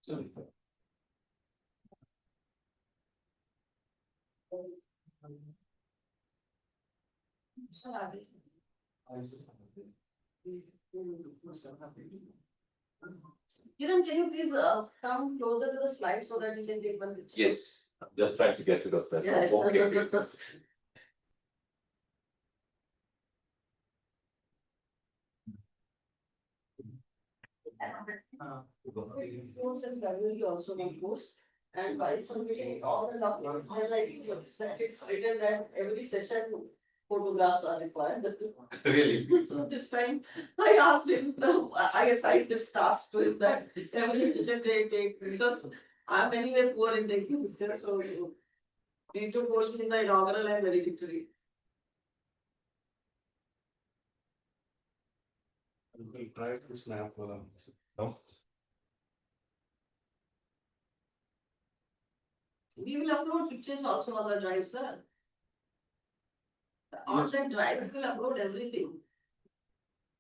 Kiran, can you please come closer to the slide so that you can take one picture? Yes, just trying to get rid of that. Yeah. Okay. Notes and February also one course. And by submitting all the documents, there's like it's written that every session photographs are required. Really? So this time I asked him, I assigned this task to him that every session they take because I'm anyway poor in taking pictures, so you need to go in the inaugural and valedictory. We'll try to snap no? We will upload pictures also on the drive, sir. On that drive, we will upload everything.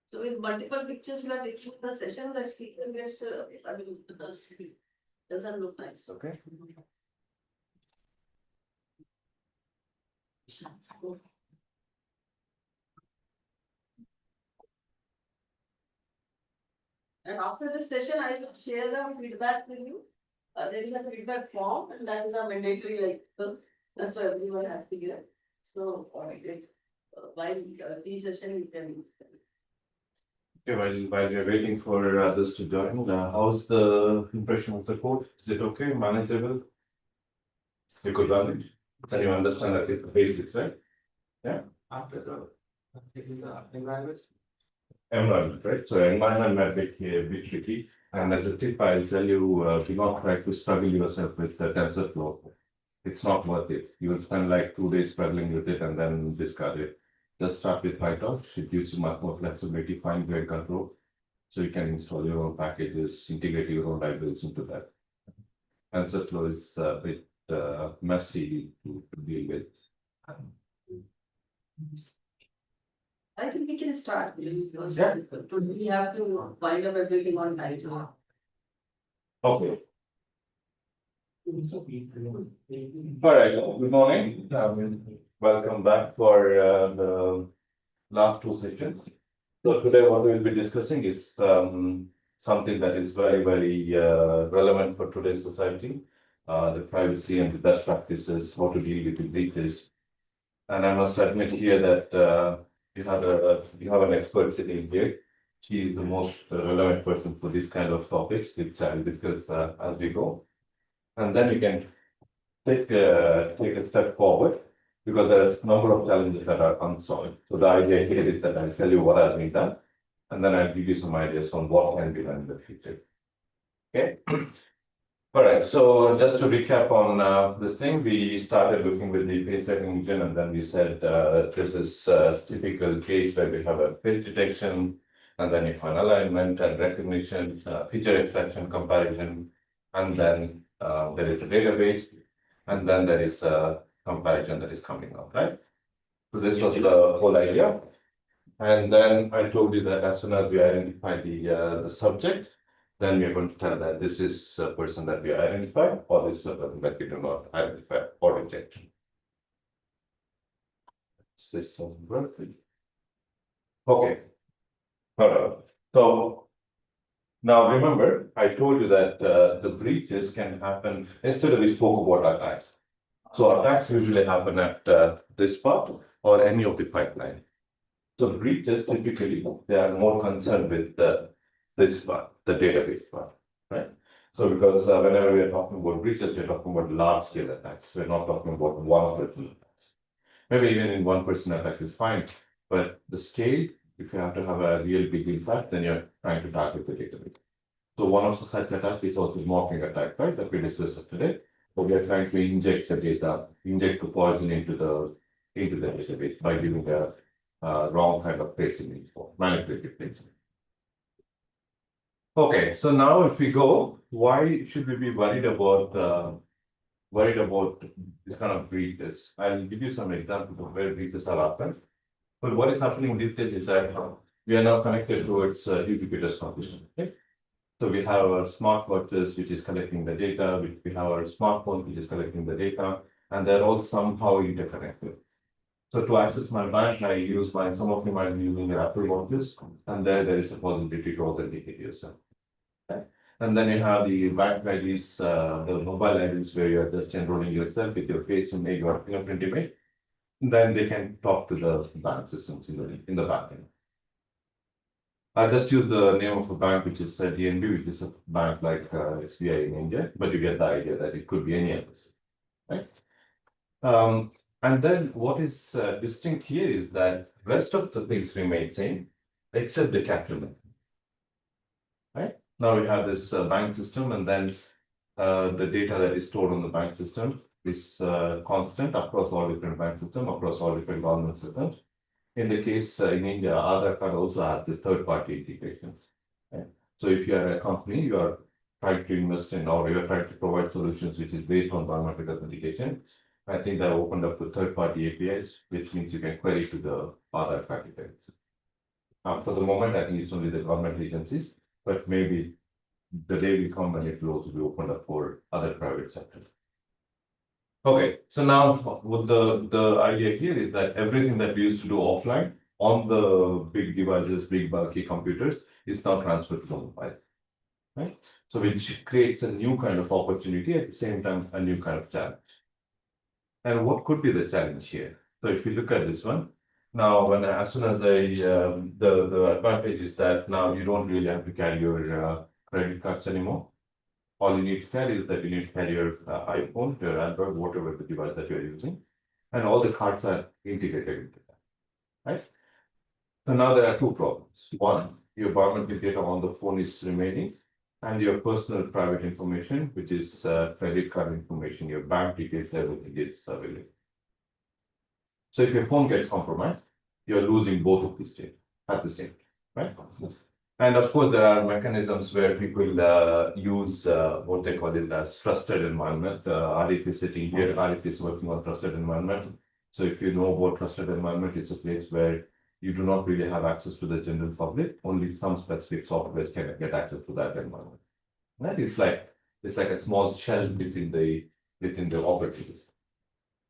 So with multiple pictures, we are taking the session, the speaker gets, doesn't look nice. Okay. And after this session, I will share the feedback with you. There is a feedback form, and that is a mandatory, that's why everyone has to give. So, while each session, you can. Okay, while we are waiting for others to join, how's the impression of the code? Is it okay, manageable? You could run it. Then you understand that it's the basics, right? Yeah. After the environment, right? So environment might be a bit tricky. And as a tip, I'll tell you, do not try to struggle yourself with the TensorFlow. It's not worth it. You will spend like 2 days struggling with it and then discard it. Just start with Python. It gives you much more flexibility, fine grained control. So you can install your own packages, integrate your own libraries into that. TensorFlow is a bit messy to deal with. I think we can start this because Yeah. we have to wind up everything on time. Okay. All right. Good morning. Welcome back for the last 2 sessions. So today what we will be discussing is something that is very, very relevant for today's society. The privacy and the best practices, how to deal with the breaches. And I must admit here that you have an expert sitting here. She is the most relevant person for this kind of topics, which I will discuss as we go. And then you can take a step forward because there's a number of challenges that are unsolved. So the idea here is that I'll tell you what has been done, and then I'll give you some ideas on what can be done in the future. Okay. All right. So just to recap on this thing, we started looking with the face setting engine, and then we said this is a typical case where we have a face detection, and then you find alignment and recognition, feature extraction, comparison, and then there is a database, and then there is a comparison that is coming out, right? So this was the whole idea. And then I told you that as soon as we identify the subject, then we are going to tell that this is a person that we identify, or this is a person that we do not identify or reject. This doesn't work. Okay. All right. So now remember, I told you that the breaches can happen. Yesterday we spoke about attacks. So attacks usually happen at this part or any of the pipeline. So breaches typically they are more concerned with this part, the database part, right? So because whenever we are talking about breaches, we're talking about large scale attacks. We're not talking about one person attacks. Maybe even in one person attacks is fine, but the scale, if you have to have a real big impact, then you're trying to target the database. So one of such attacks is also morphing attack, right? That we discussed today. So we are trying to inject the data, inject the poison into the database by giving a wrong kind of placing info, manipulative placing. Okay, so now if we go, why should we be worried about this kind of breaches? I'll give you some examples of where breaches are happened. But what is happening with this is that we are now connected towards ubiquitous computing. Okay? So we have our smartwatches, which is collecting the data, we have our smartphone, which is collecting the data, and they're all somehow interconnected. So to access my bank, I use some of you might be using your Apple watches, and there is a possibility to authenticate yourself. Okay. And then you have the bank IDs, the mobile IDs where you're just enrolling yourself with your face and your fingerprint image. Then they can talk to the bank systems in the back end. I just use the name of a bank, which is DNB, which is a bank like SBI in India, but you get the idea that it could be any others, right? And then what is distinct here is that rest of the things remain same, except the capital name, right? Now we have this bank system, and then the data that is stored on the bank system is constant across all different bank systems, across all different government systems. In the case in India, Aadhaar card also has the third-party integrations. Right? So if you are a company, you are trying to invest in or you are trying to provide solutions which is based on biometric authentication, I think they opened up the third-party APIs, which means you can query to the Aadhaar card details. For the moment, I think it's only the government agencies, but maybe the day will come when it will also be opened up for other private sectors. Okay, so now what the idea here is that everything that we used to do offline on the big devices, big bulky computers, is now transferred to the mobile, right? So which creates a new kind of opportunity, at the same time a new kind of challenge. And what could be the challenge here? So if you look at this one, now as soon as the advantage is that now you don't really have to carry your credit cards anymore. All you need to carry is that you need to carry your iPhone, your Android, whatever the device that you're using, and all the cards are integrated into that, right? So now there are two problems. One, your biometric data on the phone is remaining, and your personal private information, which is credit card information, your bank details, everything is available. So if your phone gets compromised, you're losing both of these data at the same time, right? And of course, there are mechanisms where people use what they call it as trusted environment. Arif is sitting here, Arif is working on trusted environment. So if you know about trusted environment, it's a place where you do not really have access to the general public, only some specific software can get access to that environment. Right? It's like a small shell within the operating system.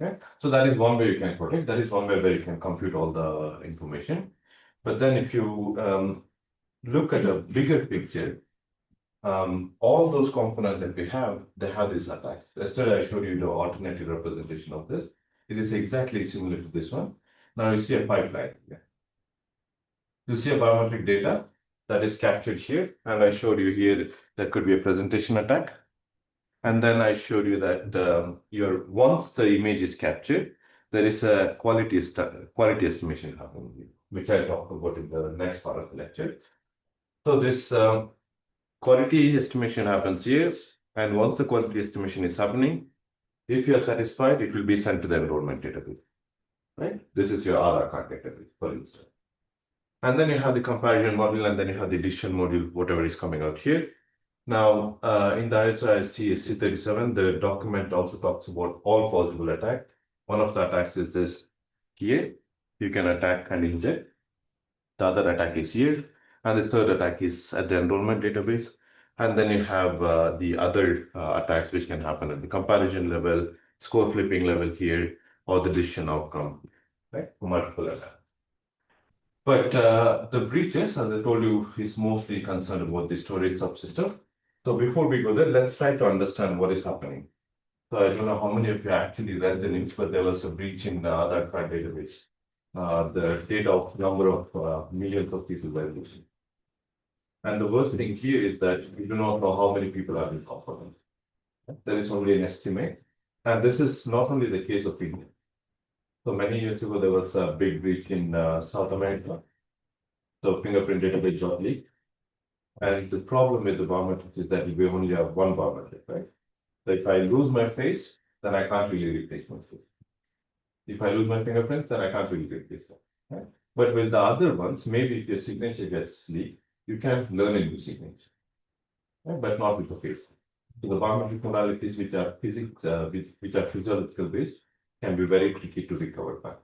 Okay? So that is one way you can protect. That is one way where you can compute all the information. But then if you look at a bigger picture, all those components that we have, they have these attacks. Yesterday, I showed you the alternative representation of this. It is exactly similar to this one. Now you see a pipeline. You see a biometric data that is captured here, and I showed you here that could be a presentation attack. And then I showed you that once the image is captured, there is a quality estimation happening, which I'll talk about in the next part of the lecture. So this quality estimation happens here, and once the quality estimation is happening, if you are satisfied, it will be sent to the enrollment database, right? This is your Aadhaar card database, for instance. And then you have the comparison module, and then you have the decision module, whatever is coming out here. Now, in the ISO IC 37, the document also talks about all possible attacks. One of the attacks is this here. You can attack and inject. The other attack is here. And the third attack is at the enrollment database. And then you have the other attacks which can happen at the comparison level, score flipping level here, or the decision outcome, right? Multiple attacks. But the breaches, as I told you, is mostly concerned about the storage subsystem. So before we go there, let's try to understand what is happening. So I don't know how many of you actually read the news, but there was a breach in the Aadhaar card database. The data of number of millions of people were losing. And the worst thing here is that we do not know how many people have been compromised. There is only an estimate. And this is not only the case of India. So many years ago, there was a big breach in South America. So fingerprint database got leaked. And the problem with the biometrics is that we only have one biometric, right? So if I lose my face, then I can't really replace my face. If I lose my fingerprints, then I can't really replace them. Right? But with the other ones, maybe if your signature gets leaked, you can learn a new signature, right? But not with the face. So the biometric modalities which are physiological based can be very tricky to recover back.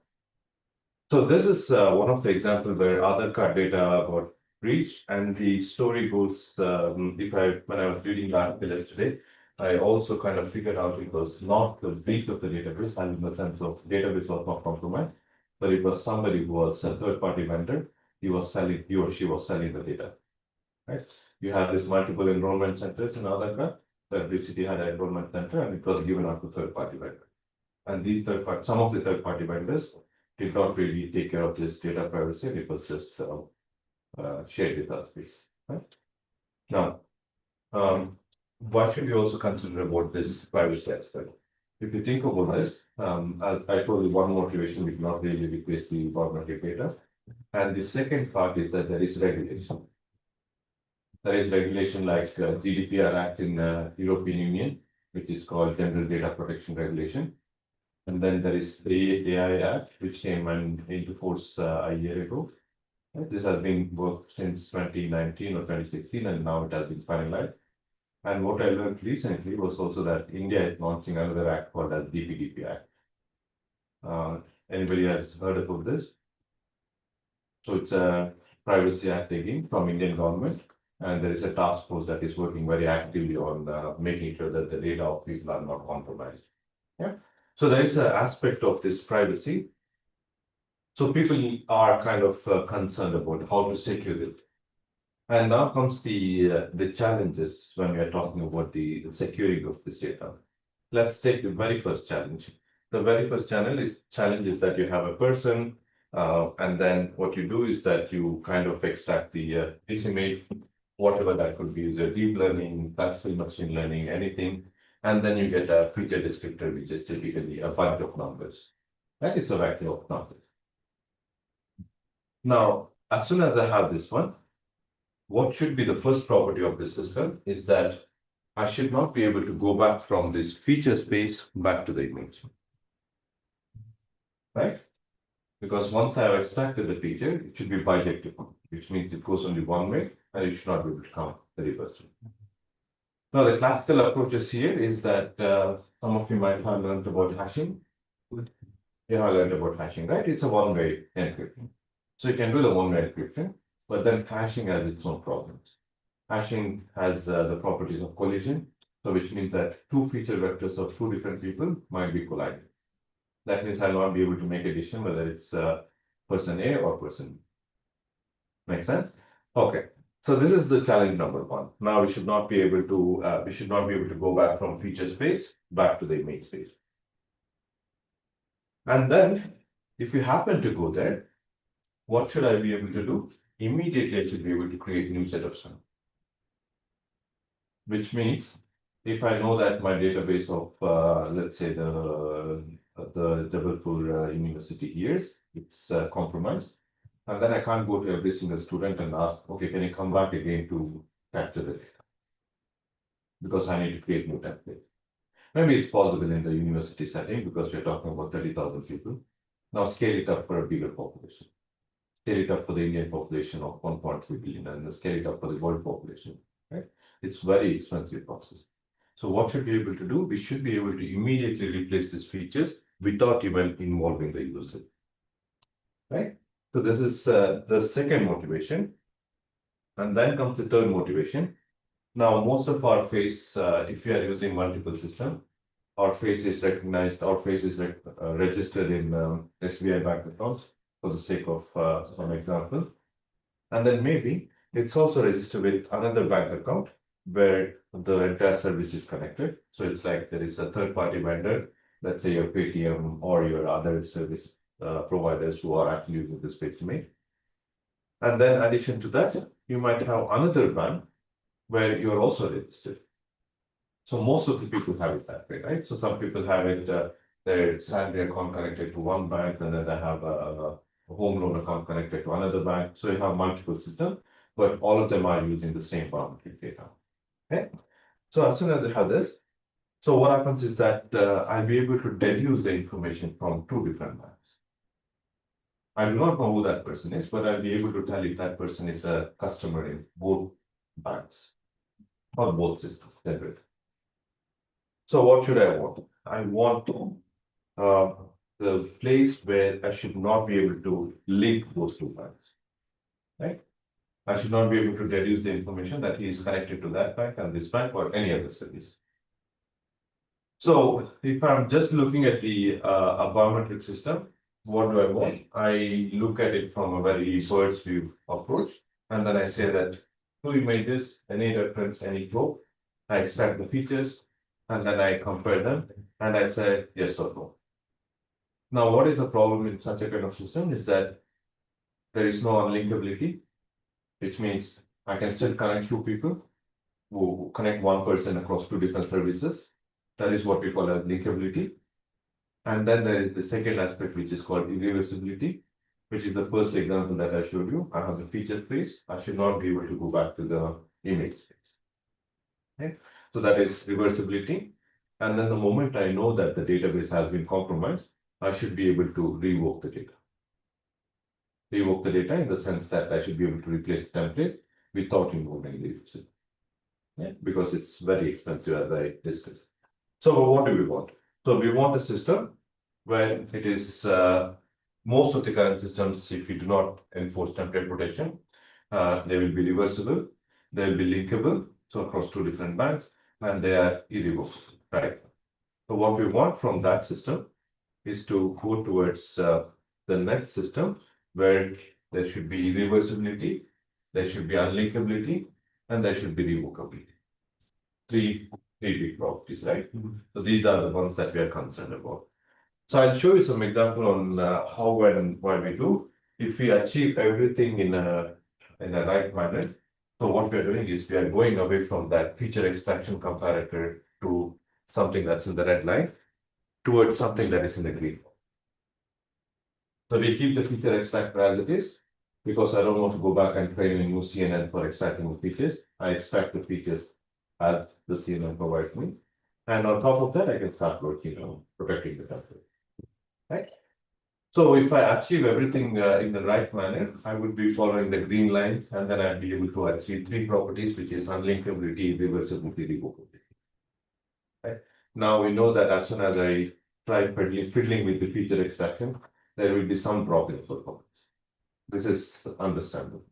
So this is one of the examples where Aadhaar card data got breach. And the story goes, when I was reading the article yesterday, I also kind of figured out it was not the breach of the database, and in the sense of database was not compromised, but it was somebody who was a third-party vendor. He or she was selling the data, right? You have this multiple enrollment centers in Aadhaar card. Every city had an enrollment center, and it was given out to third-party vendor. And these some of the third-party vendors did not really take care of this data privacy, and it was just shared with us, right? Now, what should we also consider about this privacy aspect? If you think about this, I told you one motivation we cannot really replace the biometric data. And the second part is that there is regulation. There is regulation like GDPR Act in European Union, which is called General Data Protection Regulation. And then there is the AI Act, which came into force a year ago. This has been worked since 2019 or 2016, and now it has been finalized. And what I learned recently was also that India is launching another act called as DPDP Act. Anybody has heard about this? So it's a privacy act again from Indian government, and there is a task force that is working very actively on making sure that the data of people are not compromised. Yeah. So there is an aspect of this privacy. So people are kind of concerned about how to secure it. And now comes the challenges when we are talking about the securing of this data. Let's take the very first challenge. The very first challenge is that you have a person, and then what you do is that you kind of extract this image, whatever that could be, either deep learning, classical machine learning, anything, and then you get a feature descriptor, which is typically a bunch of numbers. Right? It's a vector of numbers. Now, as soon as I have this one, what should be the first property of this system is that I should not be able to go back from this feature space back to the image. Right? Because once I have extracted the feature, it should be bijective, which means it goes only one way, and you should not be able to count the reverse. Now, the classical approaches here is that some of you might have learned about hashing. You have learned about hashing, right? It's a one-way encryption. So you can do the one-way encryption, but then hashing has its own problems. Hashing has the properties of collision, so which means that two feature vectors of two different people might be colliding. That means I'll not be able to make a decision whether it's person A or person B. Make sense? Okay. So this is the challenge number one. Now we should not be able to go back from feature space back to the image space. And then if you happen to go there, what should I be able to do? Immediately I should be able to create new set of stuff. Which means if I know that my database of let's say the Jabalpur University here, it's compromised, and then I can't go to every single student and ask, okay, can you come back again to capture the data? Because I need to create new templates. Maybe it's possible in the university setting because we're talking about 30,000 people. Now scale it up for a bigger population. Scale it up for the Indian population of 1.3 billion and scale it up for the world population, right? It's very expensive process. So what should we be able to do? We should be able to immediately replace these features without even involving the user, right? So this is the second motivation. And then comes the third motivation. Now, most of our face, if you are using multiple systems, our face is recognized, our face is registered in SBI bank accounts for the sake of some example. And then maybe it's also registered with another bank account where the entire service is connected. So it's like there is a third-party vendor, let's say your Paytm or your other service providers who are actually using this face image. And then in addition to that, you might have another bank where you're also registered. So most of the people have it that way, right? So some people have it, their salary account connected to one bank, and then they have a home loan account connected to another bank. So you have multiple systems, but all of them are using the same biometric data. Okay. So as soon as I have this, so what happens is that I'll be able to deduce the information from two different banks. I do not know who that person is, but I'll be able to tell if that person is a customer in both banks or both systems. So what should I want? I want the place where I should not be able to link those two banks, right? I should not be able to deduce the information that he is connected to that bank and this bank or any other service. So if I'm just looking at the a biometric system, what do I want? I look at it from a very bird's view approach, and then I say that two images, any reference, any group, I extract the features, and then I compare them, and I say yes or no. Now, what is the problem in such a kind of system is that there is no unlinkability, which means I can still connect two people who connect one person across two different services. That is what we call as linkability. And then there is the second aspect, which is called irreversibility, which is the first example that I showed you. I have the feature space. I should not be able to go back to the image space. Okay? So that is reversibility. And then the moment I know that the database has been compromised, I should be able to revoke the data. Revoke the data in the sense that I should be able to replace the template without involving the user. Yeah? Because it's very expensive, as I discussed. So what do we want? So we want a system where it is most of the current systems, if you do not enforce template protection, they will be reversible, they will be linkable, so across two different banks, and they are irrevocable, right? So what we want from that system is to go towards the next system where there should be irreversibility, there should be unlinkability, and there should be revocability. Three big properties, right? So these are the ones that we are concerned about. So I'll show you some example on how, when, and why we do. If we achieve everything in a right manner, so what we are doing is we are going away from that feature extraction comparator to something that's in the red line towards something that is in the green. So we keep the feature extractor as it is because I don't want to go back and train a new CNN for extracting the features. I extract the features as the CNN provides me. And on top of that, I can start working on protecting the template. Right? So if I achieve everything in the right manner, I would be following the green lines, and then I'd be able to achieve three properties, which is unlinkability, reversibility, revocability. Right? Now we know that as soon as I try fiddling with the feature extraction, there will be some drop in performance. This is understandable.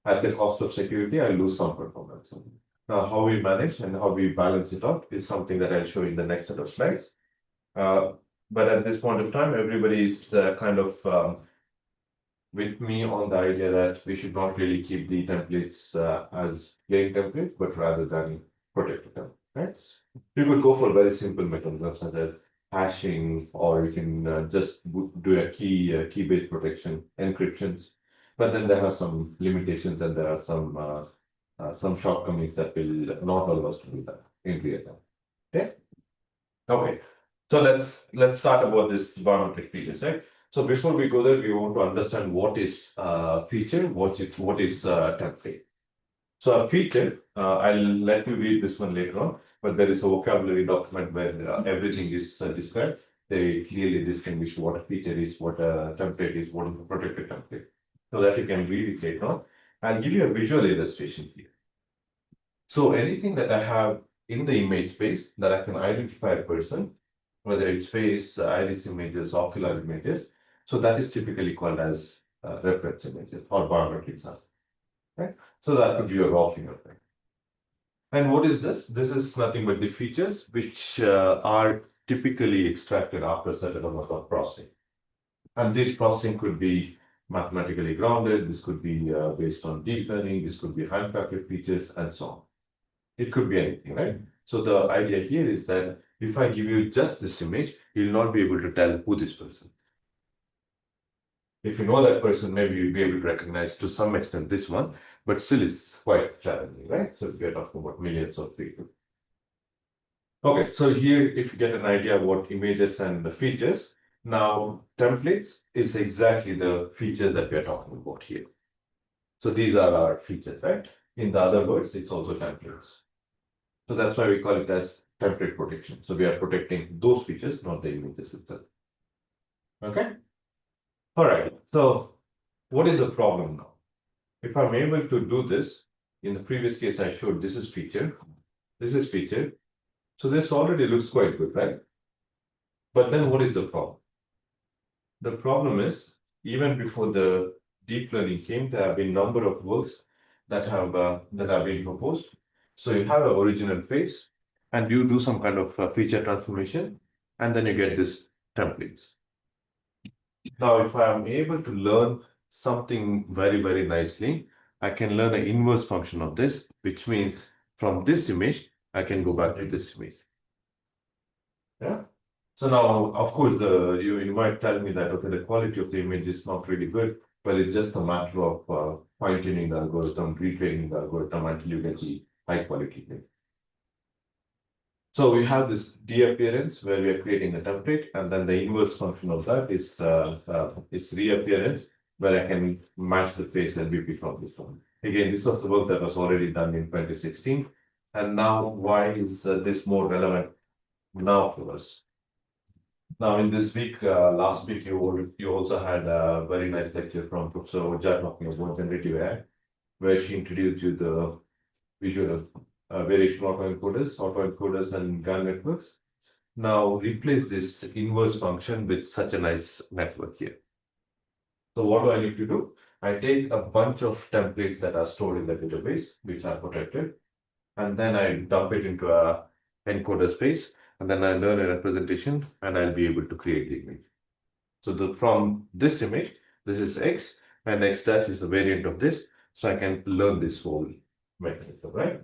At the cost of security, I lose some performance. Now, how we manage and how we balance it out is something that I'll show in the next set of slides. But at this point of time, everybody is kind of with me on the idea that we should not really keep the templates as plain templates, but rather than protected them. Right? You could go for very simple mechanisms such as hashing, or you can just do a key-based protection, encryptions. But then there are some limitations, and there are some shortcomings that will not allow us to do that in real time. Okay. Okay. So let's start about this biometric features, right? So before we go there, we want to understand what is feature, what is template. So a feature, I'll let you read this one later on, but there is a vocabulary document where everything is described. They clearly distinguish what a feature is, what a template is, what is a protected template. So that you can read it later on. I'll give you a visual illustration here. So anything that I have in the image space that I can identify a person, whether it's face, iris images, ocular images, so that is typically called as reference images or biometric samples. Right? So that could be a raw fingerprint. And what is this? This is nothing but the features which are typically extracted after a certain amount of processing. And this processing could be mathematically grounded, this could be based on deep learning, this could be handcrafted features, and so on. It could be anything, right? So the idea here is that if I give you just this image, you'll not be able to tell who this person is. If you know that person, maybe you'll be able to recognize to some extent this one, but still it's quite challenging, right? So we are talking about millions of people. Okay, so here, if you get an idea of what images and the features, now templates is exactly the feature that we are talking about here. So these are our features, right? In the other words, it's also templates. So that's why we call it as template protection. So we are protecting those features, not the images itself. Okay. All right. So what is the problem now? If I'm able to do this, in the previous case I showed this is feature, this is feature. So this already looks quite good, right? But then what is the problem? The problem is, even before the deep learning came, there have been number of works that have been proposed. So you have an original face, and you do some kind of feature transformation, and then you get this templates. Now, if I am able to learn something very, very nicely, I can learn an inverse function of this, which means from this image, I can go back to this image. Yeah. So now, of course, you might tell me that, okay, the quality of the image is not really good. Well, it's just a matter of fine-tuning the algorithm, retraining the algorithm until you get the high quality image. So we have this deappearance where we are creating a template, and then the inverse function of that is reappearance, where I can match the face LBP from this one. Again, this was the work that was already done in 2016. And now, why is this more relevant now for us? Now, in this week, last week, you also had a very nice lecture from Professor Ojha talking about generative AI, where she introduced you the visual of variation autoencoders, and GAN networks. Now, replace this inverse function with such a nice network here. So what do I need to do? I take a bunch of templates that are stored in the database, which are protected, and then I dump it into a encoder space, and then I learn a representation, and I'll be able to create the image. So from this image, this is X, and X dash is the variant of this, so I can learn this whole mechanism, right?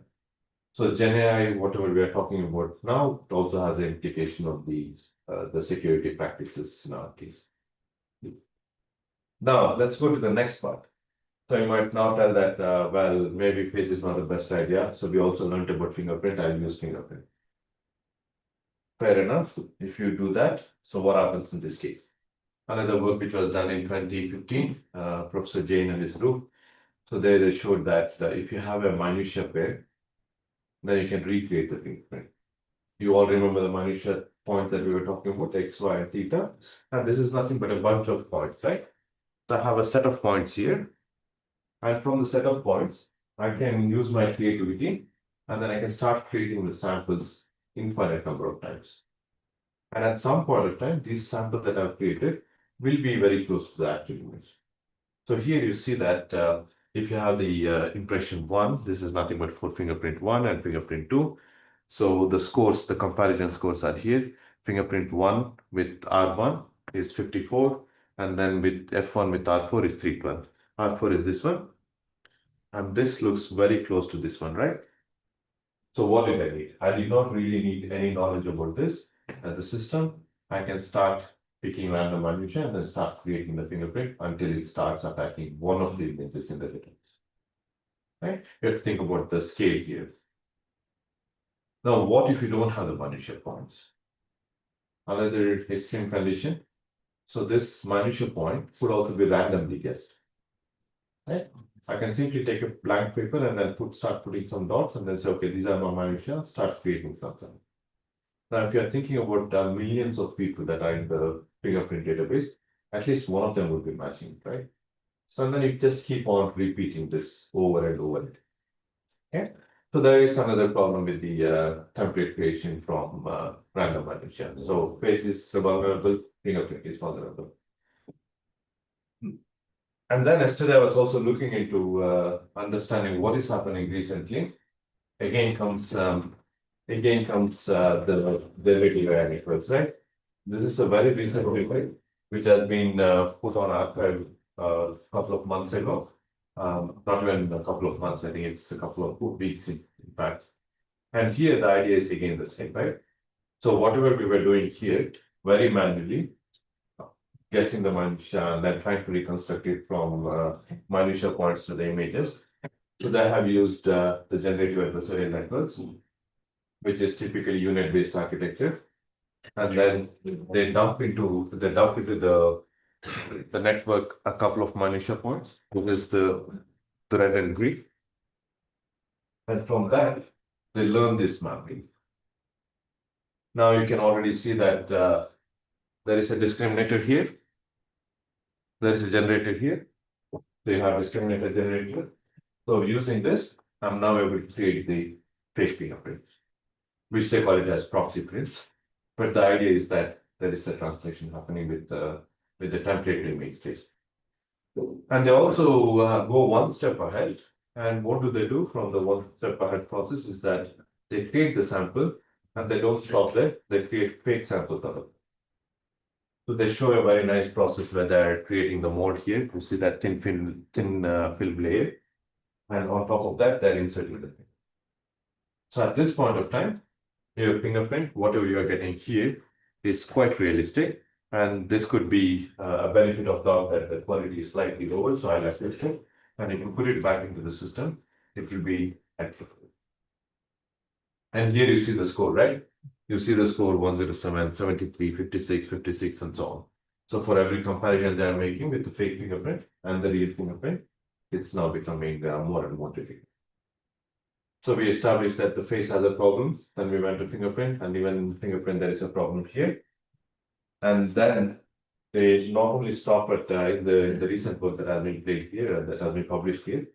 So Gen AI, whatever we are talking about now, it also has an implication of the security practices in our case. Now, let's go to the next part. So you might now tell that, well, maybe face is not the best idea. So we also learned about fingerprint. I'll use fingerprint. Fair enough. If you do that, so what happens in this case? Another work which was done in 2015, Professor GIAN and his group. So they showed that if you have a minutia pair, then you can recreate the fingerprint. You all remember the minutia points that we were talking about, X, Y, and theta. And this is nothing but a bunch of points, right? So I have a set of points here. And from the set of points, I can use my creativity, and then I can start creating the samples infinite number of times. And at some point of time, these samples that I've created will be very close to the actual image. So here you see that if you have the impression 1, this is nothing but for fingerprint 1 and fingerprint 2. So the scores, the comparison scores are here. Fingerprint 1 with R1 is 54, and then with F1 with R4 is 312. R4 is this one, and this looks very close to this one, right? So what did I need? I did not really need any knowledge about this as a system. I can start picking random minutia and then start creating the fingerprint until it starts attacking one of the images in the database. Right? You have to think about the scale here. Now, what if you don't have the minutia points? Another extreme condition. So this minutia point could also be randomly guessed. Right? I can simply take a blank paper and then start putting some dots and then say, okay, these are my minutia, start creating something. Now, if you're thinking about millions of people that are in the fingerprint database, at least one of them will be matching, right? So then you just keep on repeating this over and over. Okay. So there is another problem with the template creation from random minutia. So face is vulnerable, fingerprint is vulnerable. And then yesterday I was also looking into understanding what is happening recently. Again comes the generative AI networks, right? This is a very recent paper which has been put on archive a couple of months ago. Not even a couple of months, I think it's a couple of weeks in fact. And here the idea is again the same, right? So whatever we were doing here, very manually, guessing the minutia and then trying to reconstruct it from minutia points to the images. So they have used the generative adversarial networks, which is typically unit-based architecture. And then they dump into the network a couple of minutia points. This is the red and green. And from that, they learn this mapping. Now you can already see that there is a discriminator here. There is a generator here. So you have discriminator generator. So using this, I'm now able to create the fake fingerprints, which they call it as proxy prints. But the idea is that there is a translation happening with the template image space. And they also go one step ahead. And what do they do from the one step ahead process is that they create the sample and they don't stop there, they create fake samples of it. So they show a very nice process where they're creating the mold here. You see that thin film layer. And on top of that, they're inserting the thing. So at this point of time, your fingerprint, whatever you're getting here, is quite realistic. And this could be a benefit of doubt that the quality is slightly lower. So I'll accept it. And if you put it back into the system, it will be accurate. And here you see the score, right? You see the score 107, 73, 56, 56, and so on. So for every comparison they are making with the fake fingerprint and the real fingerprint, it's now becoming more and more difficult. So we established that the face has a problem, then we went to fingerprint, and even in fingerprint there is a problem here. And then they not only stop at in the recent work that has been played here, that has been published here,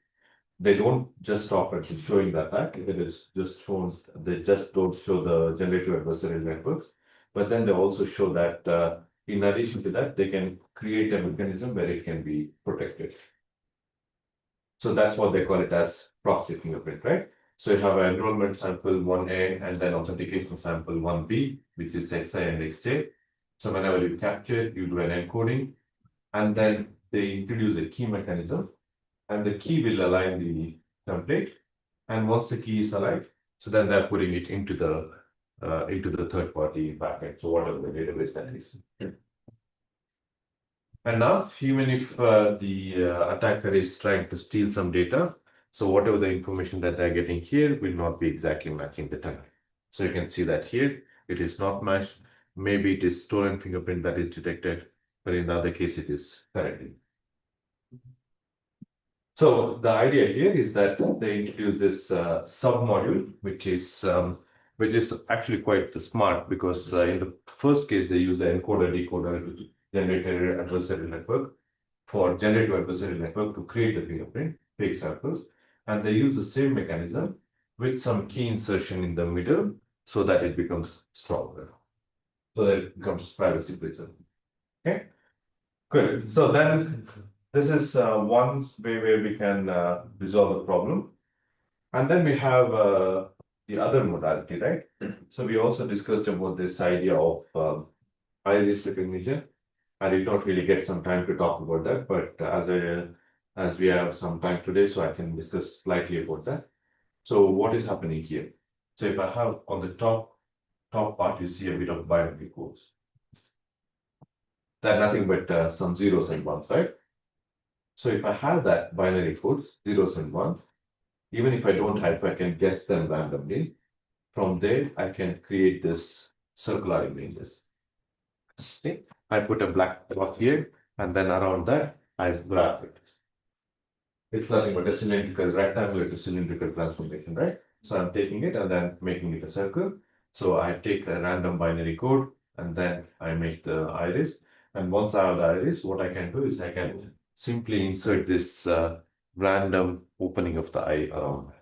they don't just stop at showing that fact. It is just shown, they just don't show the generative adversarial networks, but then they also show that in addition to that, they can create a mechanism where it can be protected. So that's what they call it as proxy fingerprint, right? So you have an enrollment sample 1A and then authentication sample 1B, which is XI and XJ. So whenever you capture, you do an encoding, and then they introduce a key mechanism, and the key will align the template. And once the key is aligned, so then they're putting it into the third party backend. So whatever the database that is. And now, even if the attacker is trying to steal some data, so whatever the information that they're getting here will not be exactly matching the time. So you can see that here, it is not matched. Maybe it is stolen fingerprint that is detected, but in the other case, it is correctly. So the idea here is that they introduce this sub-module, which is actually quite smart, because in the first case, they use the encoder-decoder generated adversarial network for generative adversarial network to create the fingerprint, fake samples, and they use the same mechanism with some key insertion in the middle so that it becomes stronger, so that it becomes privacy preserved. Okay, good. So then this is one way where we can resolve the problem. And then we have the other modality, right? So we also discussed about this idea of iris recognition. I did not really get some time to talk about that, but as we have some time today, so I can discuss slightly about that. So what is happening here? So if I have on the top part, you see a bit of binary codes. They're nothing but some zeros and ones, right? So if I have that binary codes, zeros and ones, even if I don't have, if I can guess them randomly, from there I can create this circular images. Okay, I put a black dot here, and then around that I wrap it. It's nothing but a cylindrical, rectangular to cylindrical transformation, right? So I'm taking it and then making it a circle. So I take a random binary code and then I make the iris. And once I have the iris, what I can do is I can simply insert this random opening of the eye around.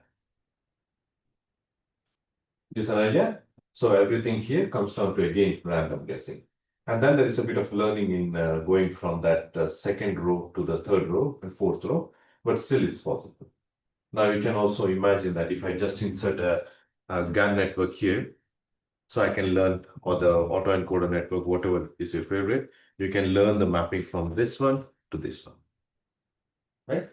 Just an idea? So everything here comes down to again random guessing. And then there is a bit of learning in going from that second row to the third row and fourth row, but still it's possible. Now you can also imagine that if I just insert a GAN network here, so I can learn, or the autoencoder network, whatever is your favorite, you can learn the mapping from this one to this one, right?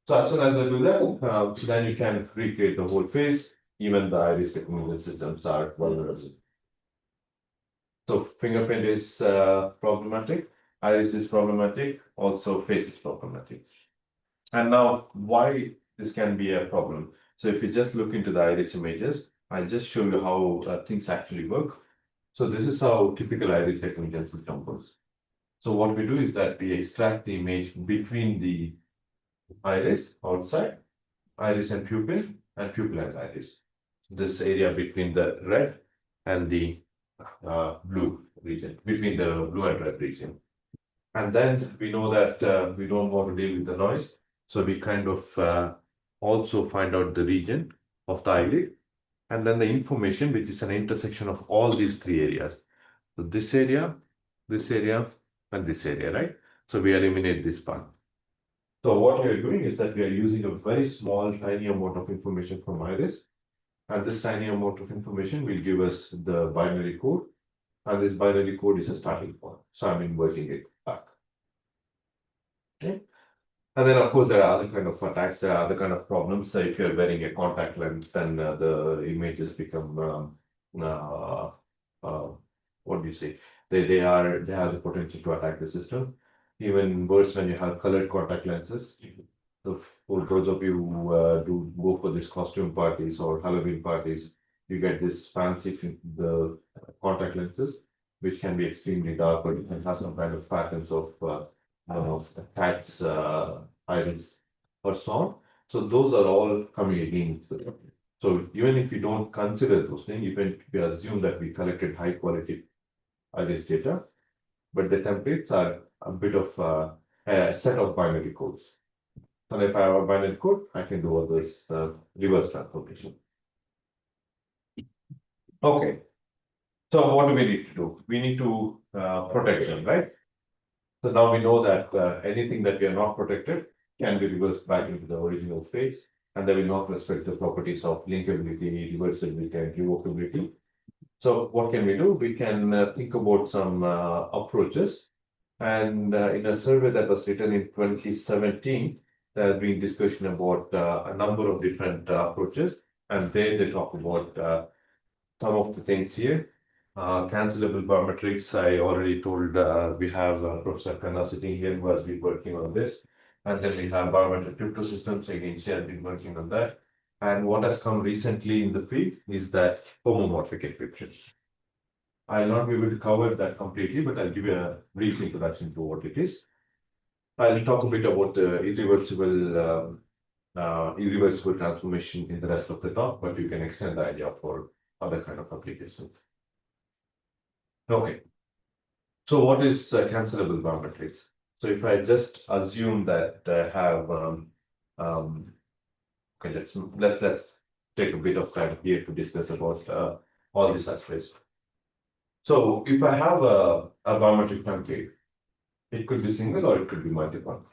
So as soon as I do that, then you can recreate the whole face. Even the iris recognition systems are vulnerable. So fingerprint is problematic, iris is problematic, also face is problematic. And now why this can be a problem? So if you just look into the iris images, I'll just show you how things actually work. So this is how typical iris recognition system works. So what we do is that we extract the image between the iris outside, iris and pupil and iris. This area between the red and the blue region, between the blue and red region. And then we know that we don't want to deal with the noise. So we kind of also find out the region of the eyelid, and then the information, which is an intersection of all these three areas. So this area, and this area, right? So we eliminate this part. So what we are doing is that we are using a very small, tiny amount of information from iris. And this tiny amount of information will give us the binary code. And this binary code is a starting point. So I'm inverting it back. Okay. And then, of course, there are other kind of attacks. There are other kind of problems. So if you're wearing a contact lens, then the images become what do you say? They have the potential to attack the system. Even worse when you have colored contact lenses. So for those of you who do go for these costume parties or Halloween parties, you get this fancy the contact lenses, which can be extremely dark, or you can have some kind of patterns of cat's iris or so on. So those are all coming against it. So even if you don't consider those things, even if we assume that we collected high quality iris data, but the templates are a bit of a set of binary codes. And if I have a binary code, I can do all this reverse transformation. Okay. So what do we need to do? We need to protect them, right? So now we know that anything that we are not protected can be reversed back into the original space, and they will not respect the properties of linkability, reversibility, and revocability. So what can we do? We can think about some approaches. And in a survey that was written in 2017, there has been discussion about a number of different approaches, and there they talk about some of the things here. Cancelable biometrics, I already told we have Professor Khanna sitting here who has been working on this. And then we have biometric crypto systems, again, she has been working on that. And what has come recently in the field is that homomorphic encryption. I'll not be able to cover that completely, but I'll give you a brief introduction to what it is. I'll talk a bit about the irreversible transformation in the rest of the talk, but you can extend the idea for other kind of applications. Okay. So what is cancelable biometrics? So if I just assume that I have okay, let's take a bit of time here to discuss about all these aspects. So if I have a biometric template, it could be single or it could be multiple,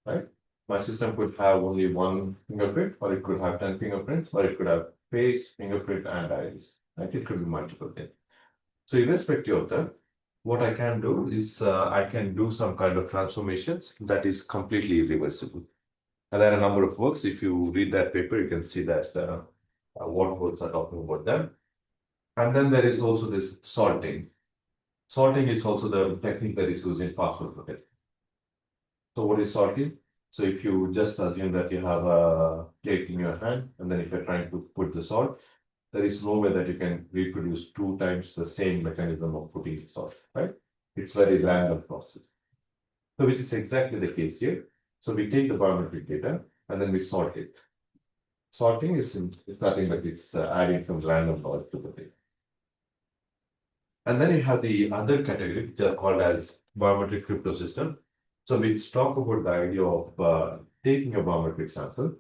right? My system could have only one fingerprint, or it could have 10 fingerprints, or it could have face, fingerprint, and iris, right? It could be multiple things. So irrespective of that, what I can do is I can do some kind of transformations that is completely irreversible. And there are a number of works. If you read that paper, you can see that what works are talking about them. And then there is also this sorting. Sorting is also the technique that is used in password protection. So what is sorting? So if you just assume that you have a plate in your hand, and then if you're trying to put the salt, there is no way that you can reproduce 2 times the same mechanism of putting the salt, right? It's very random process. So which is exactly the case here. So we take the biometric data and then we sort it. Sorting is nothing but it's adding some random knowledge to the data. And then you have the other category, which are called as biometric crypto system. So we talk about the idea of taking a biometric sample,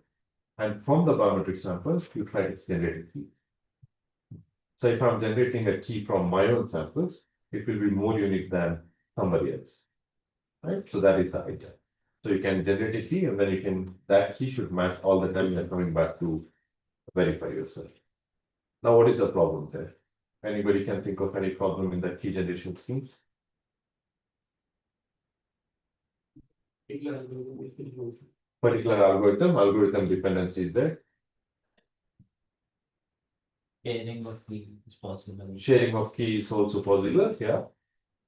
and from the biometric sample, you try to generate a key. So if I'm generating a key from my own samples, it will be more unique than somebody else, right? So that is the idea. So you can generate a key, and then that key should match all the time you're coming back to verify yourself. Now, what is the problem there? Anybody can think of any problem in the key generation schemes? Particular algorithm dependency is there. Sharing of key is possible. Sharing of key is also possible, yeah.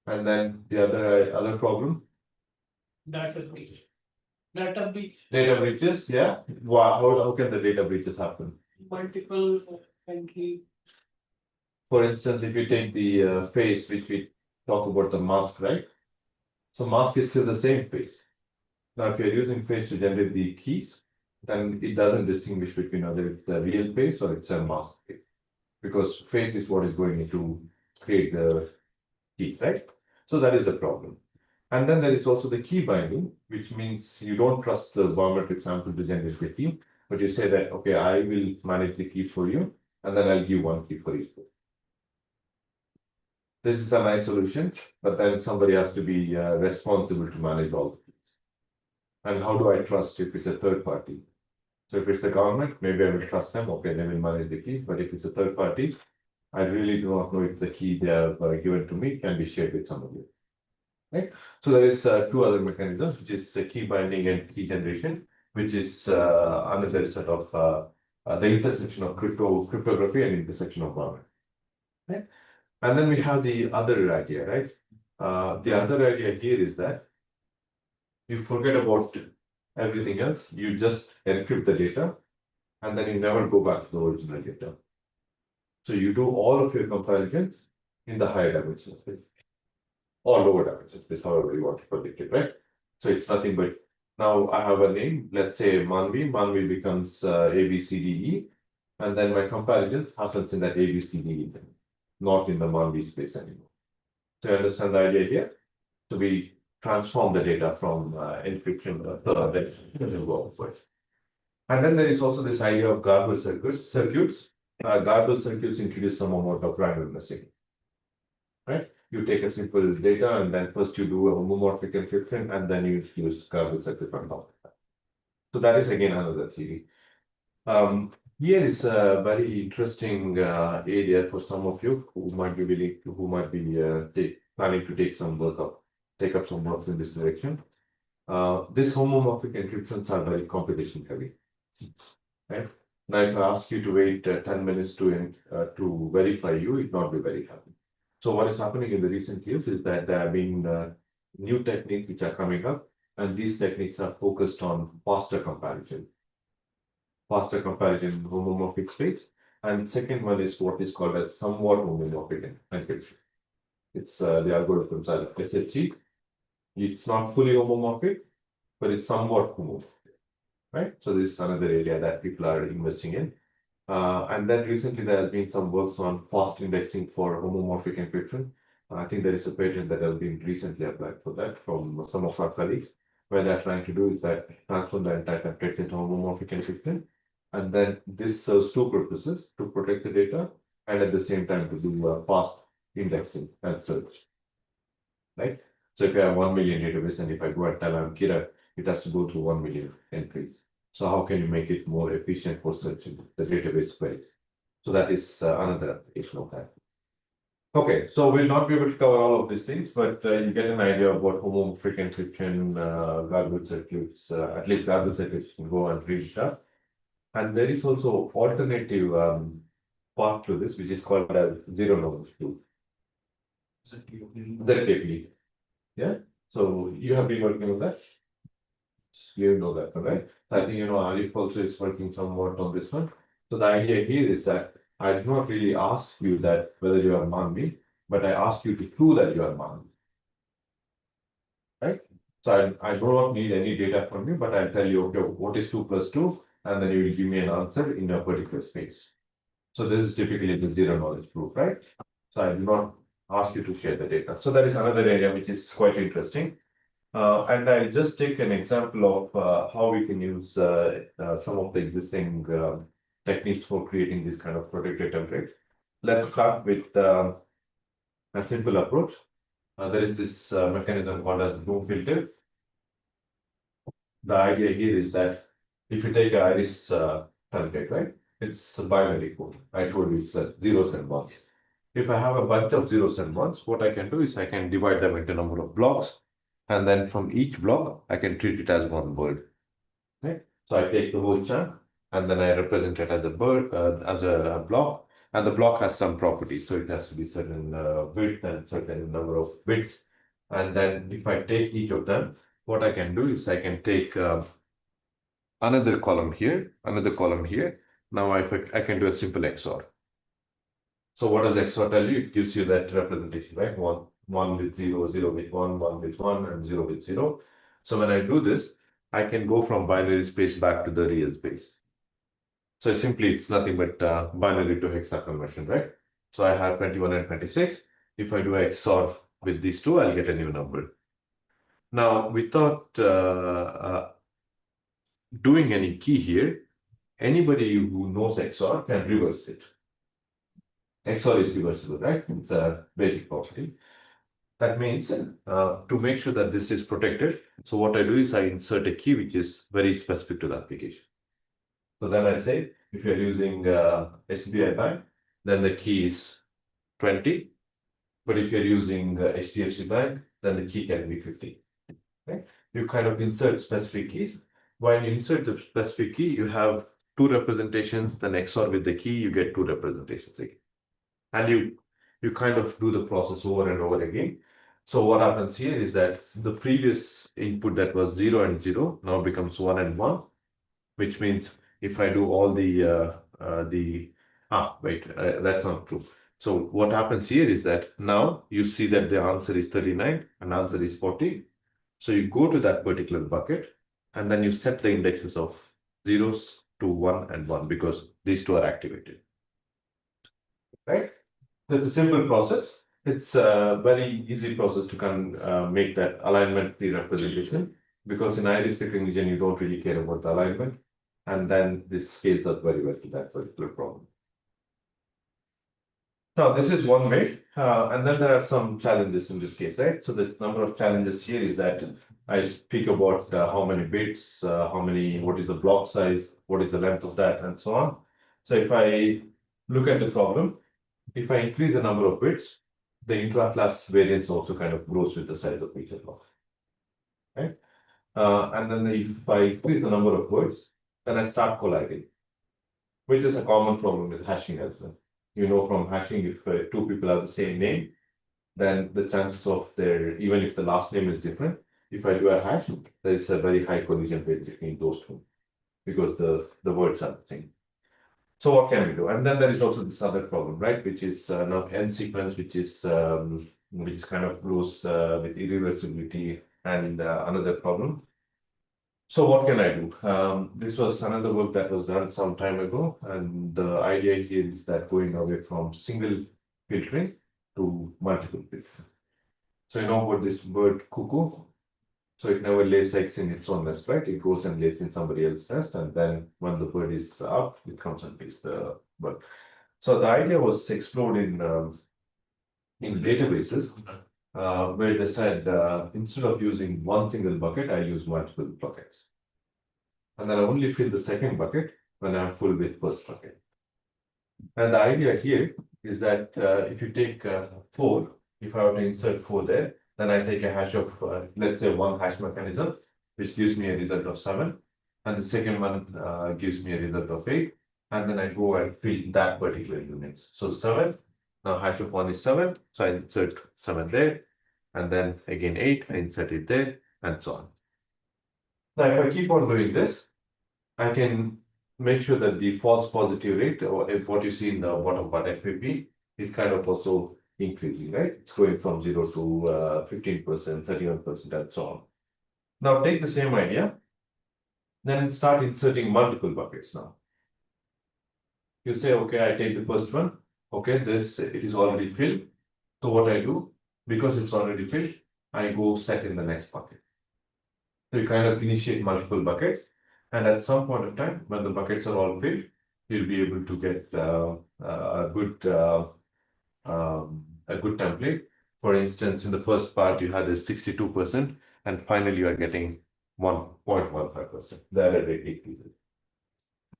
And then the other problem? Data breach. Data breach. Data breaches, yeah. How can the data breaches happen? Multiple entry. For instance, if you take the face, which we talk about the mask, right? So mask is still the same face. Now, if you're using face to generate the keys, then it doesn't distinguish between whether it's a real face or it's a mask face. Because face is what is going to create the keys, right? So that is a problem. And then there is also the key binding, which means you don't trust the biometric sample to generate the key, but you say that, okay, I will manage the keys for you, and then I'll give one key for each. This is a nice solution, but then somebody has to be responsible to manage all the keys. And how do I trust if it's a third party? So if it's the government, maybe I will trust them. Okay, they will manage the keys. But if it's a third party, I really do not know if the key they have given to me can be shared with somebody. Right. So there is two other mechanisms, which is key binding and key generation, which is another set of the intersection of cryptography and intersection of government. Right. And then we have the other idea, right? The other idea here is that you forget about everything else. You just encrypt the data, and then you never go back to the original data. So you do all of your comparisons in the higher dimension space or lower dimension space, however you want to predict it, right? So it's nothing but now I have a name, let's say Manvi. Manvi becomes A, B, C, D, E, and then my comparison happens in that A, B, C, D, E, not in the Manvi space anymore. So you understand the idea here? So we transform the data from encryption to go upwards. And then there is also this idea of garbled circuits. Garbled circuits introduce some amount of randomness, right? You take a simple data and then first you do a homomorphic encryption and then you use garbled circuit on top of that. So that is again another theory. Here is a very interesting area for some of you who might be willing to, who might be planning to take up some works in this direction. These homomorphic encryptions are very computation heavy. Right? Now, if I ask you to wait 10 minutes to verify you, it will not be very happy. So what is happening in the recent years is that there have been new techniques which are coming up, and these techniques are focused on faster comparison homomorphic space. And second one is what is called as somewhat homomorphic encryption. It's the algorithms are SHE. It's not fully homomorphic, but it's somewhat homomorphic. Right? So this is another area that people are investing in. And then recently there has been some works on fast indexing for homomorphic encryption. I think there is a patent that has been recently applied for that from some of our colleagues. Where they're trying to do is that transform the entire templates into homomorphic encryption. And then this serves two purposes: to protect the data and at the same time to do fast indexing and search. Right? So if you have 1 million database and if I go and tell I'm Kira, it has to go through 1 million entries. So how can you make it more efficient for searching the database queries? So that is another application of that. Okay, so we'll not be able to cover all of these things, but you get an idea of what homomorphic encryption, garbled circuits, at least garbled circuits can go and read stuff. And there is also alternative part to this, which is called as zero knowledge proof. ZKP. Yeah. So you have been working on that. You know that, right? I think Arif also is working somewhat on this one. So the idea here is that I did not really ask you that whether you are Manvi, but I asked you to prove that you are Manvi. Right? So I do not need any data from you, but I'll tell you, okay, what is 2 plus 2? And then you will give me an answer in a particular space. So this is typically the zero knowledge proof, right? So I do not ask you to share the data. So that is another area which is quite interesting. And I'll just take an example of how we can use some of the existing techniques for creating this kind of protected templates. Let's start with a simple approach. There is this mechanism called as Bloom filter. The idea here is that if you take an iris template, right, it's a binary code. I told you it's zeros and ones. If I have a bunch of zeros and ones, what I can do is I can divide them into a number of blocks. And then from each block, I can treat it as one word. Okay? So I take the whole chunk and then I represent it as a bird, as a block. And the block has some properties. So it has to be certain width and certain number of bits. And then if I take each of them, what I can do is I can take another column here, another column here. Now I can do a simple XOR. So what does XOR tell you? It gives you that representation, right? One with 0, 0 with 1, 1 with 1, and 0 with 0. So when I do this, I can go from binary space back to the real space. So simply, it's nothing but binary to hexa conversion, right? So I have 21 and 26. If I do XOR with these two, I'll get a new number. Now, without doing any key here, anybody who knows XOR can reverse it. XOR is reversible, right? It's a basic property. That means to make sure that this is protected, so what I do is I insert a key which is very specific to the application. So then I say, if you're using SBI Bank, then the key is 20. But if you're using HDFC Bank, then the key can be 50. Right? You kind of insert specific keys. When you insert the specific key, you have two representations. Then XOR with the key, you get two representations again. And you kind of do the process over and over again. So what happens here is that the previous input that was 0 and 0 now becomes 1 and 1, which means if I do all that's not true. So what happens here is that now you see that the answer is 39 and answer is 40. So you go to that particular bucket and then you set the indexes of zeros to 1 and 1 because these two are activated. Right? So it's a simple process. It's a very easy process to make that alignment free representation because in iris recognition, you don't really care about the alignment. And then this scales up very well to that particular problem. Now, this is one way, and then there are some challenges in this case, right? So the number of challenges here is that I speak about how many bits, what is the block size, what is the length of that, and so on. So if I look at the problem, if I increase the number of bits, the intra-class variance also kind of grows with the size of each block, right? And then if I increase the number of words, then I start colliding, which is a common problem with hashing as well. You know, from hashing, if two people have the same name, then the chances of even if the last name is different, if I do a hash, there is a very high collision rate between those two because the words are the same. So what can we do? And then there is also this other problem, right? Which is now n sequence, which is kind of goes with irreversibility and another problem. So what can I do? This was another work that was done some time ago, and the idea here is that going away from single filtering to multiple filtering. So you know about this bird cuckoo? So it never lays eggs in its own nest, right? It goes and lays in somebody else's nest, and then when the bird is up, it comes and picks the bird. So the idea was explored in databases, where they said instead of using one single bucket, I use multiple buckets. And then I only fill the second bucket when I'm full with first bucket. And the idea here is that if you take 4, if I were to insert 4 there, then I take a hash of, let's say, one hash mechanism, which gives me a result of 7. And the second one gives me a result of 8. And then I go and fill that particular units. So 7, now hash of 1 is 7. So I insert 7 there. And then again 8, I insert it there, and so on. Now, if I keep on doing this, I can make sure that the false positive rate, or what you see in the bottom part, FAP, is kind of also increasing, right? It's going from 0 to 15%, 31%, and so on. Now, take the same idea, then start inserting multiple buckets now. You say, okay, I take the first one. Okay, it is already filled. So what I do, because it's already filled, I go set in the next bucket. So you kind of initiate multiple buckets. And at some point of time, when the buckets are all filled, you'll be able to get a good template. For instance, in the first part, you had this 62%, and finally you are getting 1.15%. The error rate decreases.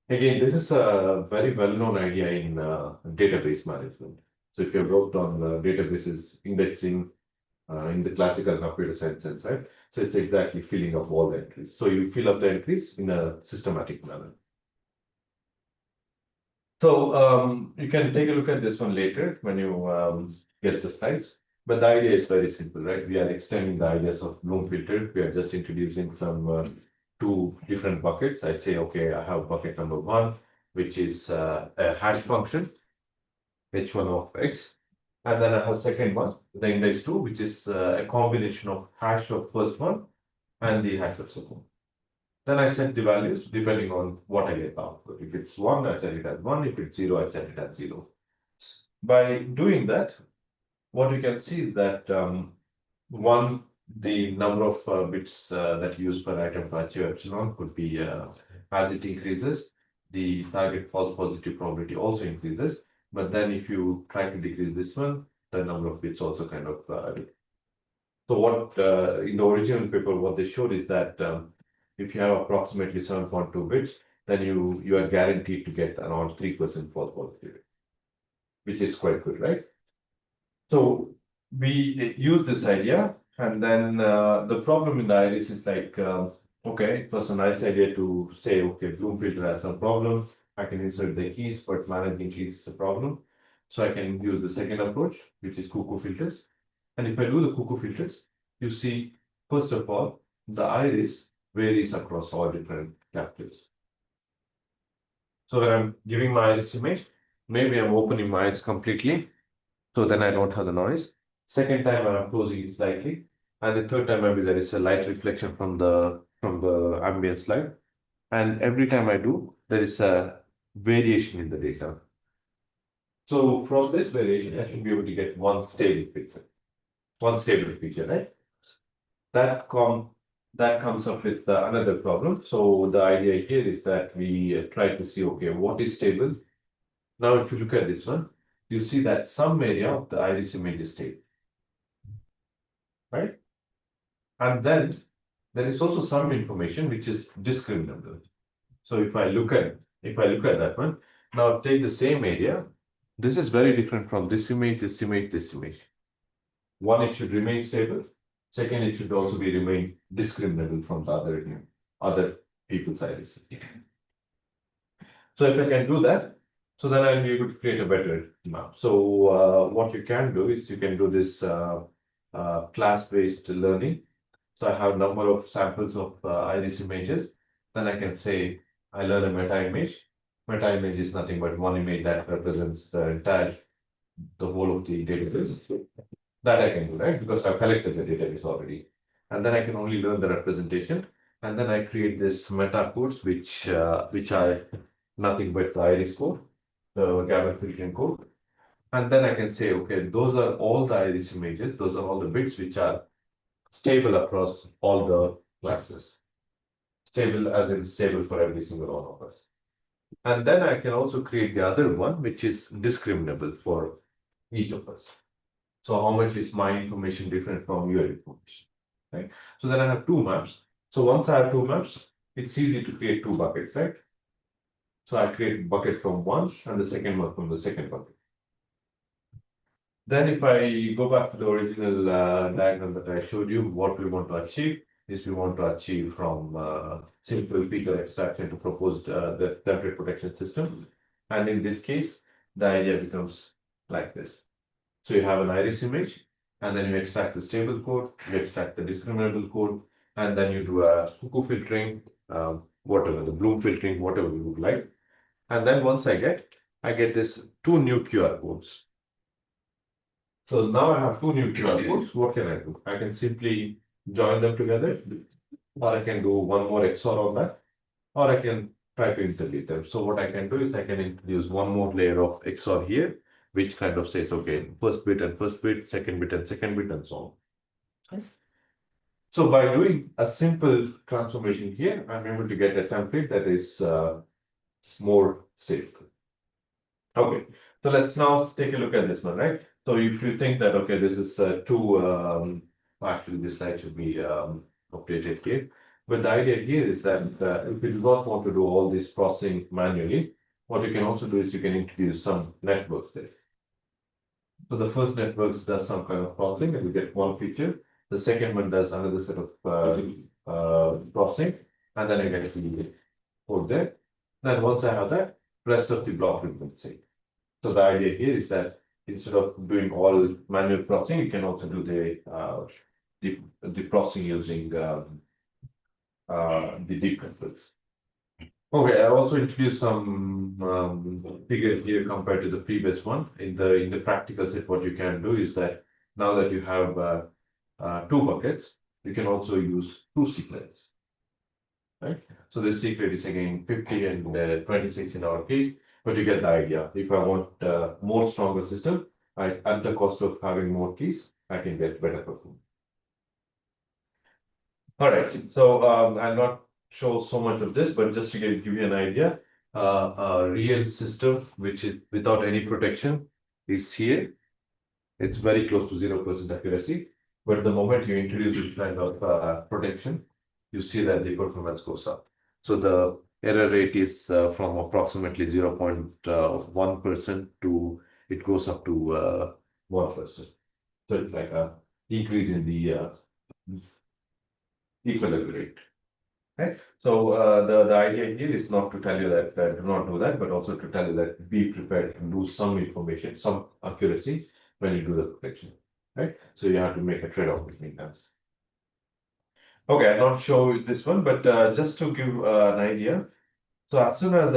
Again, this is a very well-known idea in database management. So if you've worked on databases indexing in the classical computer science sense, right? So it's exactly filling up all the entries. So you fill up the entries in a systematic manner. So you can take a look at this one later when you get the slides. But the idea is very simple, right? We are extending the ideas of Bloom filter. We are just introducing some 2 different buckets. I say, okay, I have bucket number 1, which is a hash function, h1 of x. And then I have second one, the index 2, which is a combination of hash of first one and the hash of second. Then I set the values depending on what I get output. If it's 1, I set it at 1. If it's 0, I set it at 0. By doing that, what you can see is that the number of bits that you use per item to achieve epsilon could be as it increases, the target false positive probability also increases. But then if you try to decrease this one, the number of bits also kind of So what in the original paper, what they showed is that if you have approximately 7.2 bits, then you are guaranteed to get around 3% false positivity, which is quite good, right? So we use this idea, and then the problem in the iris is like, okay, it was a nice idea to say, okay, Bloom filter has some problems. I can insert the keys, but managing keys is a problem. So I can use the second approach, which is cuckoo filters. And if I do the cuckoo filters, you see, first of all, the iris varies across all different captives. So when I'm giving my iris image, maybe I'm opening my eyes completely, so then I don't have the noise. Second time I'm closing it slightly, and the third time maybe there is a light reflection from the ambient light. And every time I do, there is a variation in the data. So from this variation, I should be able to get one stable picture, right? That comes up with another problem. So the idea here is that we try to see, okay, what is stable? Now, if you look at this one, you see that some area of the iris image is stable, right? And then there is also some information which is discriminable. So if I look at that one, now take the same area. This is very different from this image, this image, this image. One, it should remain stable. Second, it should also be remain discriminable from the other people's iris. So if I can do that, so then I'll be able to create a better map. So what you can do is you can do this class-based learning. So I have a number of samples of iris images. Then I can say I learn a meta image. Meta image is nothing but one image that represents the whole of the database. That I can do, right? Because I've collected the database already. And then I can only learn the representation. And then I create this meta codes, which are nothing but the iris code, the gamma filtering code. And then I can say, okay, those are all the iris images. Those are all the bits which are stable across all the classes. Stable as in stable for every single one of us. And then I can also create the other one, which is discriminable for each of us. So how much is my information different from your information, right? So then I have two maps. So once I have two maps, it's easy to create two buckets, right? So I create bucket from one and the second one from the second bucket. Then if I go back to the original diagram that I showed you, what we want to achieve is we want to achieve from simple feature extraction to proposed the template protection system. And in this case, the idea becomes like this. So you have an iris image, and then you extract the stable code, you extract the discriminable code, and then you do a cuckoo filtering, whatever, the Bloom filtering, whatever you would like. And then once I get this two new QR codes. So now I have two new QR codes. What can I do? I can simply join them together, or I can do one more XOR on that, or I can try to interleave them. So what I can do is I can introduce one more layer of XOR here, which kind of says, okay, first bit and first bit, second bit and second bit, and so on. Yes. So by doing a simple transformation here, I'm able to get a template that is more safe. Okay, so let's now take a look at this one, right? So if you think that, okay, this is actually this slide should be updated here. But the idea here is that if you do not want to do all this processing manually, what you can also do is you can introduce some networks there. So the first network does some kind of processing and we get one feature. The second one does another set of processing, and then I get the code there. Then once I have that, rest of the block will be saved. So the idea here is that instead of doing all manual processing, you can also do the processing using the deep networks. Okay, I also introduced some figure here compared to the previous one. In the practical set, what you can do is that now that you have two buckets, you can also use two secrets. Right? So this secret is again 50 and 26 in our case, but you get the idea. If I want more stronger system, at the cost of having more keys, I can get better performance. All right, so I'll not show so much of this, but just to give you an idea, a real system which is without any protection is here. It's very close to 0% accuracy. But the moment you introduce this kind of protection, you see that the performance goes up. So the error rate is from approximately 0.1% to it goes up to 1%. So it's like a increase in the equilibrium rate. Right. So the idea here is not to tell you that do not do that, but also to tell you that be prepared to lose some information, some accuracy when you do the protection. Right. So you have to make a trade-off between them. Okay, I'll not show you this one, but just to give an idea. So as soon as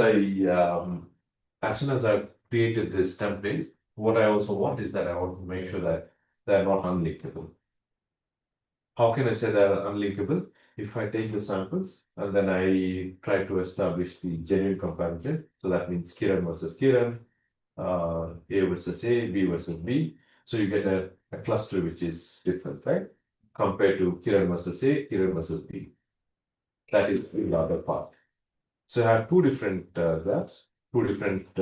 I created this template, what I also want is that I want to make sure that they're not unlinkable. How can I say they're unlinkable? If I take the samples and then I try to establish the genuine comparison, so that means Kiran versus Kiran, A versus A, B versus B. So you get a cluster which is different, right? Compared to Kiran versus A, Kiran versus B. That is the other part. So I have two different graphs, two different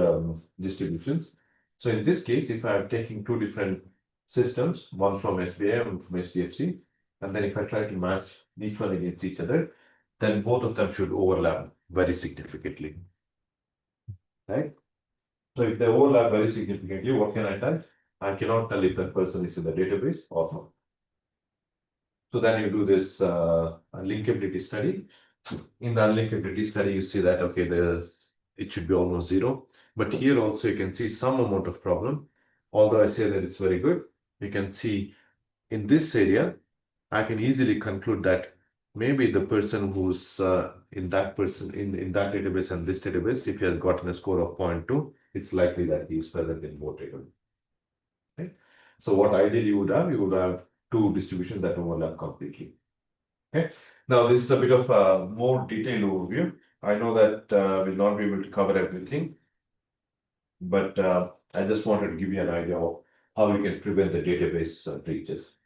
distributions. So in this case, if I am taking two different systems, one from SBI and from HDFC, and then if I try to match each one against each other, then both of them should overlap very significantly. Right? So if they overlap very significantly, what can I tell? I cannot tell if that person is in the database or not. So then you do this linkability study. In the unlinkability study, you see that, okay, it should be almost zero. But here also you can see some amount of problem. Although I say that it's very good, you can see in this area, I can easily conclude that maybe the person who's in that database and this database, if he has gotten a score of 0.2, it's likely that he is present in both tables. Okay? So what ideally you would have two distributions that overlap completely. Okay. Now this is a bit of a more detailed overview. I know that we'll not be able to cover everything, but I just wanted to give you an idea of how you can prevent the database breaches.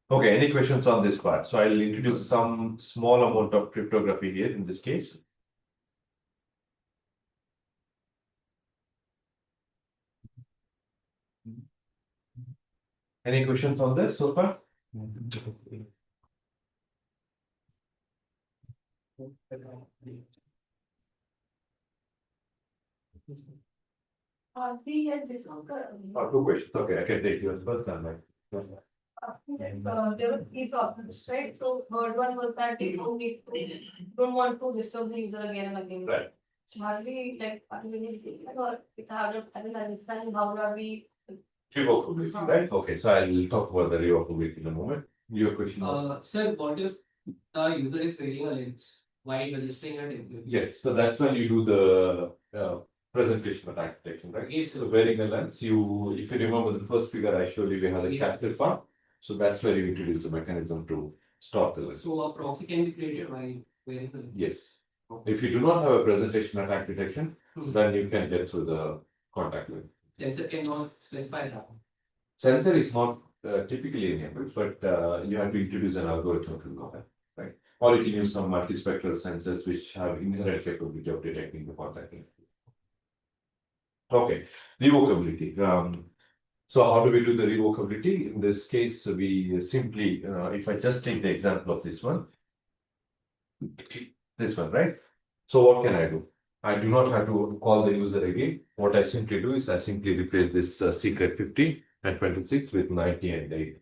Okay, any questions on this part? So I'll introduce some small amount of cryptography here in this case. Any questions on this so far? We had this. Two questions. Okay, I can take yours first then. There were three problems, right? So third one was that you don't want to disturb the user again and again. Right. So hardly like or I don't understand how are we. Revocability, right? Okay, so I'll talk about the revocability in a moment. Your question was? Sir, what if the user is failing a lens while registering a template? Yes, so that's when you do the presentation attack detection, right? Yes, sir. So wearing a lens, if you remember the first figure I showed you, we have the Yeah. capture part. So that's where you introduce a mechanism to stop the lens. So a proxy can be created while wearing the lens. Yes. If you do not have a presentation attack detection, then you can get through the contact lens. Sensor cannot specify that. Sensor is not typically enabled, but you have to introduce an algorithm to know that, right? Or you can use some multispectral sensors which have inherent capability of detecting the contact lens. Okay, revocability. So how do we do the revocability? In this case, we simply, if I just take the example of this one, right? So what can I do? I do not have to call the user again. What I simply do is I simply replace this secret 50 and 26 with 90 and 8.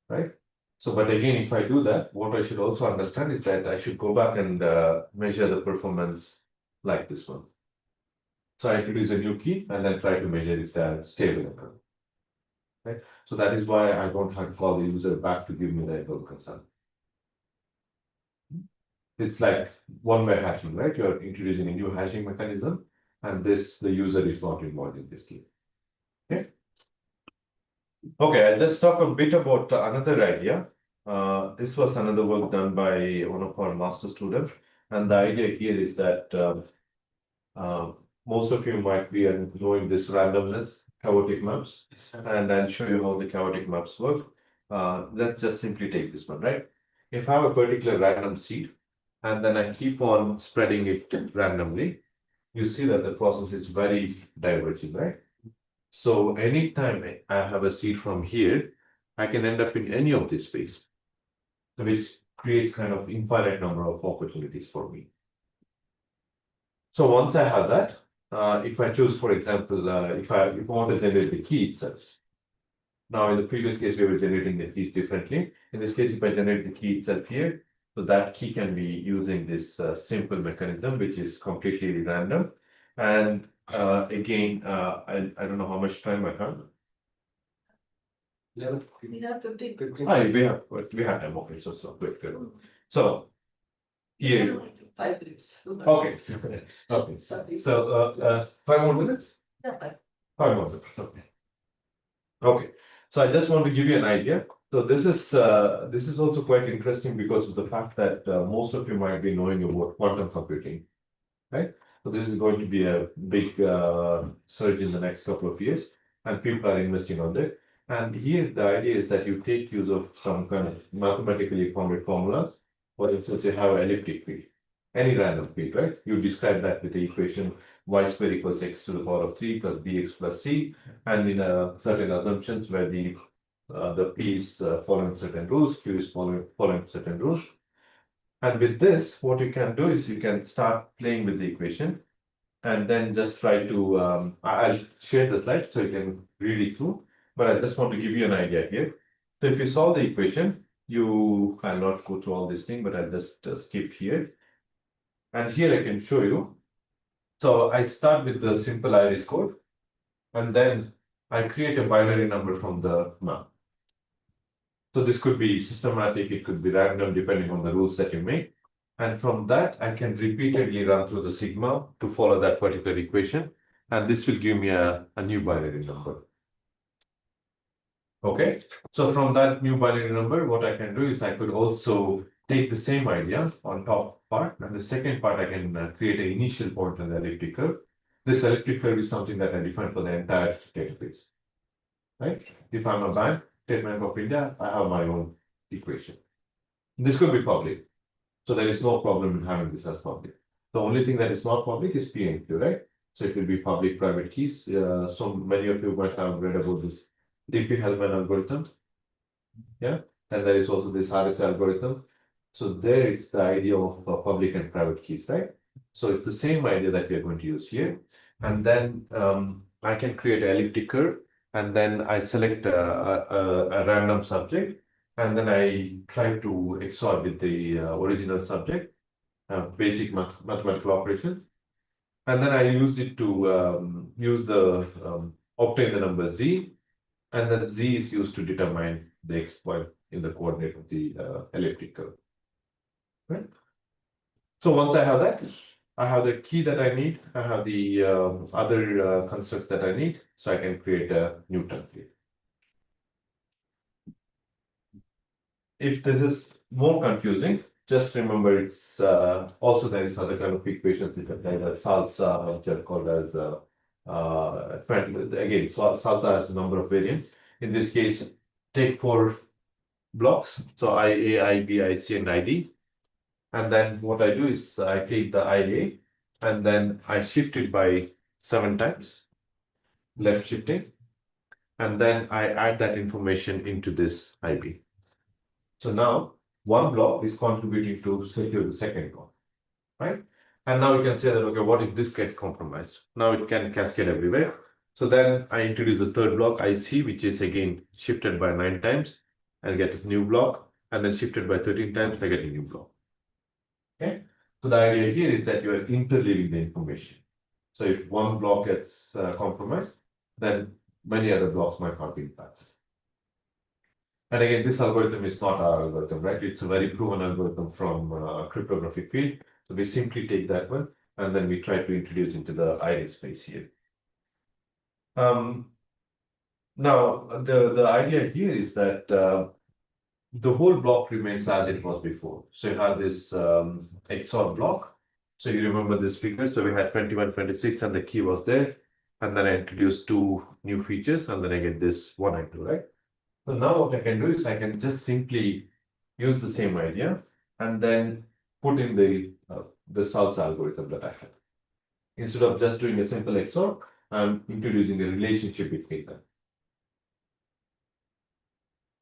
Right? So, but again, if I do that, what I should also understand is that I should go back and measure the performance like this one. So I introduce a new key and then try to measure if they are stable. Right? So that is why I don't have to call the user back to give me the error concern. It's like one-way hashing, right? You're introducing a new hashing mechanism, and the user is not involved in this key. Okay. Okay, I'll just talk a bit about another idea. This was another work done by one of our master students, and the idea here is that most of you might be knowing this randomness chaotic maps, and I'll show you how the chaotic maps work. Let's just simply take this one, right? If I have a particular random seed, and then I keep on spreading it randomly, you see that the process is very diverging, right? So anytime I have a seed from here, I can end up in any of this space, which creates kind of infinite number of opportunities for me. So once I have that, if I choose, for example, if I want to generate the key itself. Now, in the previous case, we were generating the keys differently. In this case, if I generate the key itself here, so that key can be using this simple mechanism, which is completely random. And again, I don't know how much time I have. Yeah. We have 15. We have time. Okay, so quick. Good. So here. 5 minutes. Okay. Okay. Sorry. So 5 more minutes. Yeah, fine. 5 more minutes. Okay. Okay. So I just want to give you an idea. So this is also quite interesting because of the fact that most of you might be knowing about quantum computing, right? So this is going to be a big surge in the next couple of years, and people are investing on it. And here the idea is that you take use of some kind of mathematically founded formulas. For instance, you have elliptic field, any random field, right? You describe that with the equation y square equals x to the power of 3 plus bx plus c, and in certain assumptions where the p is following certain rules, q is following certain rules. And with this, what you can do is you can start playing with the equation and then just try to, I'll share the slide so you can read it through, but I just want to give you an idea here. So if you solve the equation, I'll not go through all this thing, but I'll just skip here. And here I can show you. So I start with the simple iris code, and then I create a binary number from the map. So this could be systematic, it could be random, depending on the rules that you make. And from that, I can repeatedly run through the sigma to follow that particular equation. And this will give me a new binary number. Okay, so from that new binary number, what I can do is I could also take the same idea on top part, and the second part I can create an initial point on the elliptic curve. This elliptic curve is something that I define for the entire database. Right? If I'm a bank, State Bank of India, I have my own equation. This could be public. So there is no problem in having this as public. The only thing that is not public is PNQ, right? So it will be public private keys. So many of you might have read about this Diffie-Hellman algorithm. Yeah. And there is also this Harris algorithm. So there is the idea of public and private keys, right? So it's the same idea that we are going to use here. And then I can create an elliptic curve, and then I select a random subject, and then I try to XOR with the original subject, basic mathematical operation. And then I use it to obtain the number z, and then z is used to determine the x point in the coordinate of the elliptic curve. Right? So once I have that, I have the key that I need, I have the other constructs that I need, so I can create a new template. If this is more confusing, just remember it's also there is other kind of equations that are salsa, which are called as again, salsa has a number of variants. In this case, take 4 blocks, so IA, IB, IC, and ID. And then what I do is I take the IA and then I shift it by 7 times, left shifting, and then I add that information into this IB. So now one block is contributing to secure the second block, right? And now we can say that, okay, what if this gets compromised? Now it can cascade everywhere. So then I introduce the third block IC, which is again shifted by 9 times and get a new block, and then shifted by 13 times, I get a new block. Okay, so the idea here is that you are interleaving the information. So if one block gets compromised, then many other blocks might not be passed. And again, this algorithm is not our algorithm, right? It's a very proven algorithm from cryptographic field. So we simply take that one and then we try to introduce into the iris space here. Now, the idea here is that the whole block remains as it was before. So you have this XOR block. So you remember this figure. So we had 21, 26, and the key was there. And then I introduced 2 new features, and then I get this 1 and 2, right? So now what I can do is I can just simply use the same idea and then put in the salsa algorithm that I have. Instead of just doing a simple XOR, I'm introducing a relationship between them.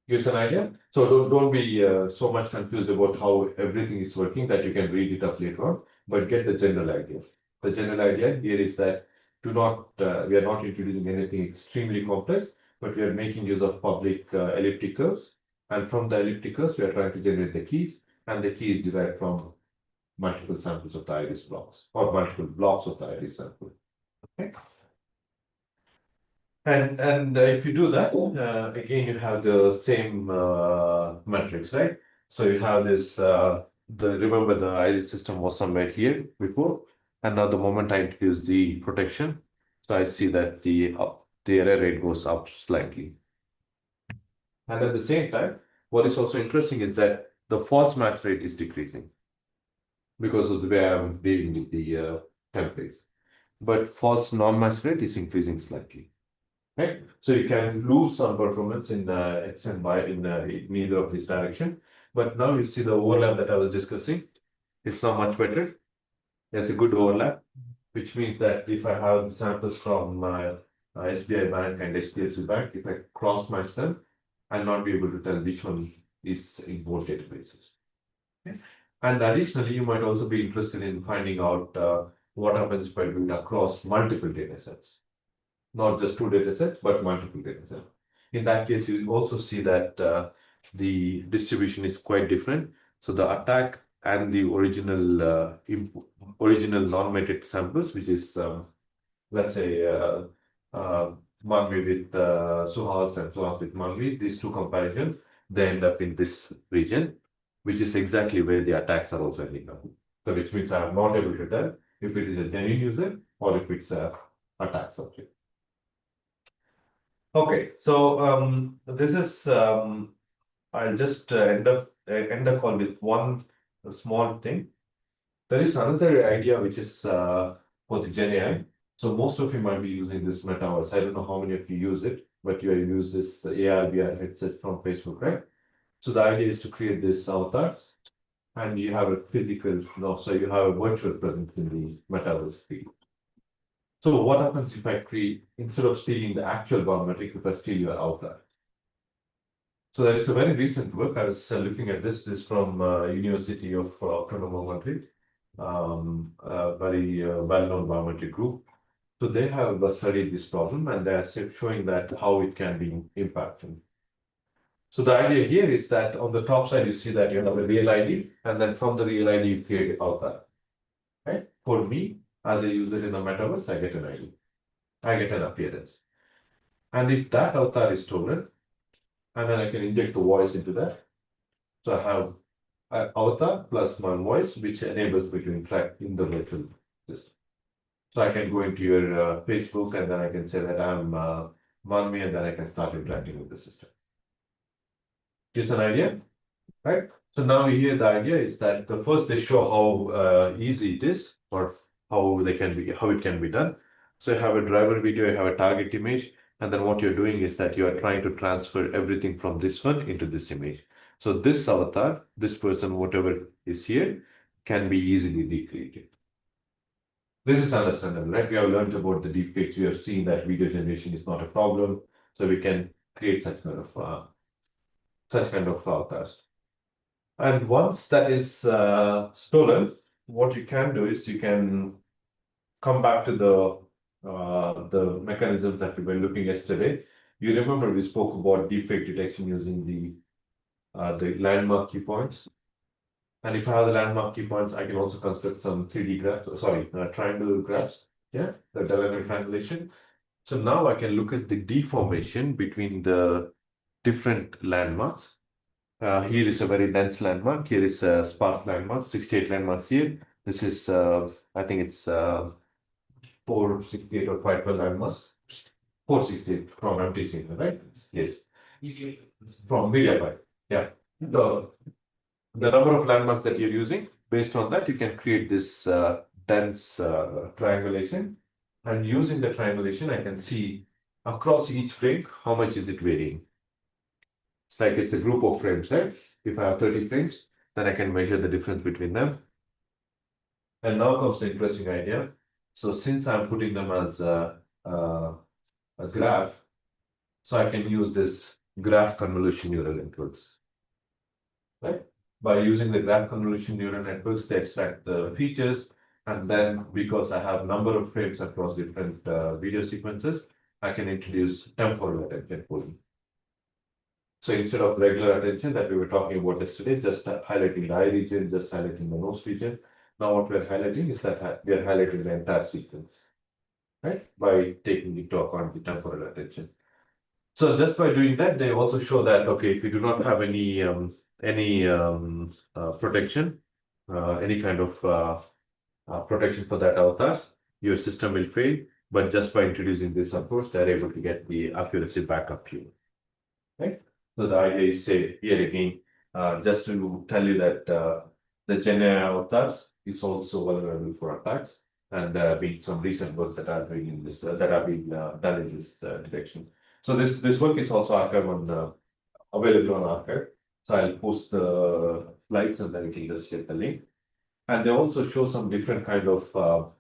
Gives an idea? So don't be so much confused about how everything is working that you can read it up later on, but get the general idea. The general idea here is that we are not introducing anything extremely complex, but we are making use of public elliptic curves. And from the elliptic curves, we are trying to generate the keys, and the key is derived from multiple samples of the iris blocks or multiple blocks of the iris sample. Okay. And if you do that, again, you have the same matrix, right? So you have this, remember the iris system was somewhere here before, and now the moment I introduce the protection, so I see that the error rate goes up slightly. And at the same time, what is also interesting is that the false match rate is decreasing because of the way I'm dealing with the templates. But false non-match rate is increasing slightly. Right, so you can lose some performance in X and Y in neither of this direction, but now you see the overlap that I was discussing is now much better. There's a good overlap, which means that if I have the samples from my SBI Bank and HDFC Bank, if I cross match them, I'll not be able to tell which one is in both databases. Okay. And additionally, you might also be interested in finding out what happens if I do it across multiple data sets. Not just two data sets, but multiple data sets. In that case, you also see that the distribution is quite different. So the attack and the original non-mated samples, which is let's say Manvi with Suhas and Suhas with Manvi, these two comparisons, they end up in this region, which is exactly where the attacks are also ending up. So which means I am not able to tell if it is a genuine user or if it's a attack subject. Okay, so this is I'll just end the call with one small thing. There is another idea which is for the GenAI. So most of you might be using this metaverse. I don't know how many of you use it, but you use this AR/VR headset from Facebook, right? So the idea is to create this avatar, and you have a physical, no, so you have a virtual presence in the metaverse field. So what happens if I create, instead of stealing the actual biometric, if I steal your avatar? So there is a very recent work. I was looking at this from University of Autonomous Madrid, a very well-known biometric group. So they have studied this problem and they are showing that how it can be impacted. So the idea here is that on the top side, you see that you have a real ID, and then from the real ID, you create an avatar. Right? For me, as a user in the metaverse, I get an ID. I get an appearance. And if that avatar is stolen, and then I can inject the voice into that. So I have an avatar plus my voice, which enables me to interact in the virtual system. So I can go into your Facebook and then I can say that I'm Manmi, and then I can start interacting with the system. Gives an idea, right? So now here the idea is that the first they show how easy it is or how it can be done. So you have a driver video, you have a target image, and then what you're doing is that you are trying to transfer everything from this one into this image. So this avatar, this person, whatever is here, can be easily recreated. This is understandable, right? We have learned about the deepfakes. We have seen that video generation is not a problem. So we can create such kind of avatars. And once that is stolen, what you can do is you can come back to the mechanisms that we were looking yesterday. You remember we spoke about deepfake detection using the landmark key points. And if I have the landmark key points, I can also construct some 3D graphs, triangle graphs. Yeah, the dynamic triangulation. So now I can look at the deformation between the different landmarks. Here is a very dense landmark. Here is a sparse landmark, 68 landmarks here. This is, I think it's 468 or 512 landmarks. 468 from MTC, right? Yes. From MediaPipe. Yeah. The number of landmarks that you're using, based on that, you can create this dense triangulation. And using the triangulation, I can see across each frame, how much is it varying. It's like it's a group of frames, right? If I have 30 frames, then I can measure the difference between them. And now comes the interesting idea. So since I'm putting them as a graph. So I can use this graph convolution neural networks, right? By using the graph convolution neural networks, they extract the features, and then because I have number of frames across different video sequences, I can introduce temporal attention pooling. So instead of regular attention that we were talking about yesterday, just highlighting the eye region, just highlighting the nose region, now what we're highlighting is that we are highlighting the entire sequence, right? By taking into account the temporal attention. So just by doing that, they also show that, okay, if you do not have any protection, any kind of protection for that avatars, your system will fail. But just by introducing this approach, they're able to get the accuracy back up here, right? So the idea is, say, here again, just to tell you that the Gen AI avatars is also vulnerable for attacks, and there have been some recent work that are doing in this that have been done in this direction. So this work is also archived on available on archive. So I'll post the slides and then you can just get the link. And they also show some different kind of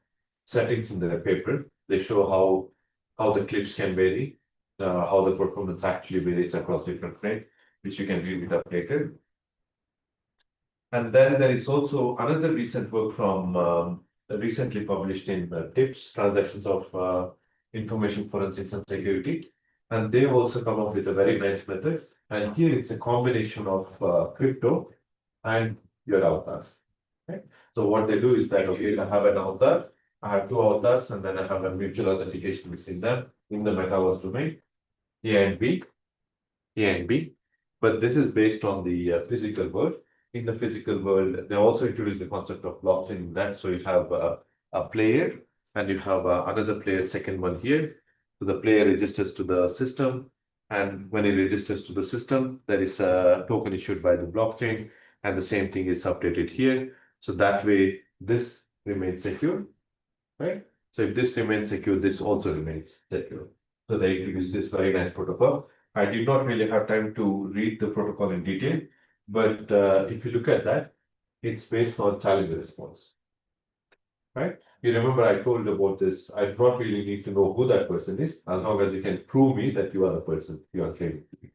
settings in the paper. They show how the clips can vary, how the performance actually varies across different frames, which you can read it up later. And then there is also another recent work from recently published in TIPS, Transactions of Information Forensics and Security. And they've also come up with a very nice method. And here it's a combination of crypto and your avatars. Okay? So what they do is that, okay, I have an avatar, I have two avatars, and then I have a mutual authentication between them in the metaverse domain, A and B, A and B. But this is based on the physical world. In the physical world, they also introduce the concept of blockchain in that. So you have a player and you have another player, second one here. So the player registers to the system. And when he registers to the system, there is a token issued by the blockchain. And the same thing is updated here. So that way, this remains secure, right? So if this remains secure, this also remains secure. So they introduced this very nice protocol. I did not really have time to read the protocol in detail, but if you look at that, it's based on challenge response, right? You remember I told about this, I don't really need to know who that person is, as long as you can prove me that you are the person you are claiming to be.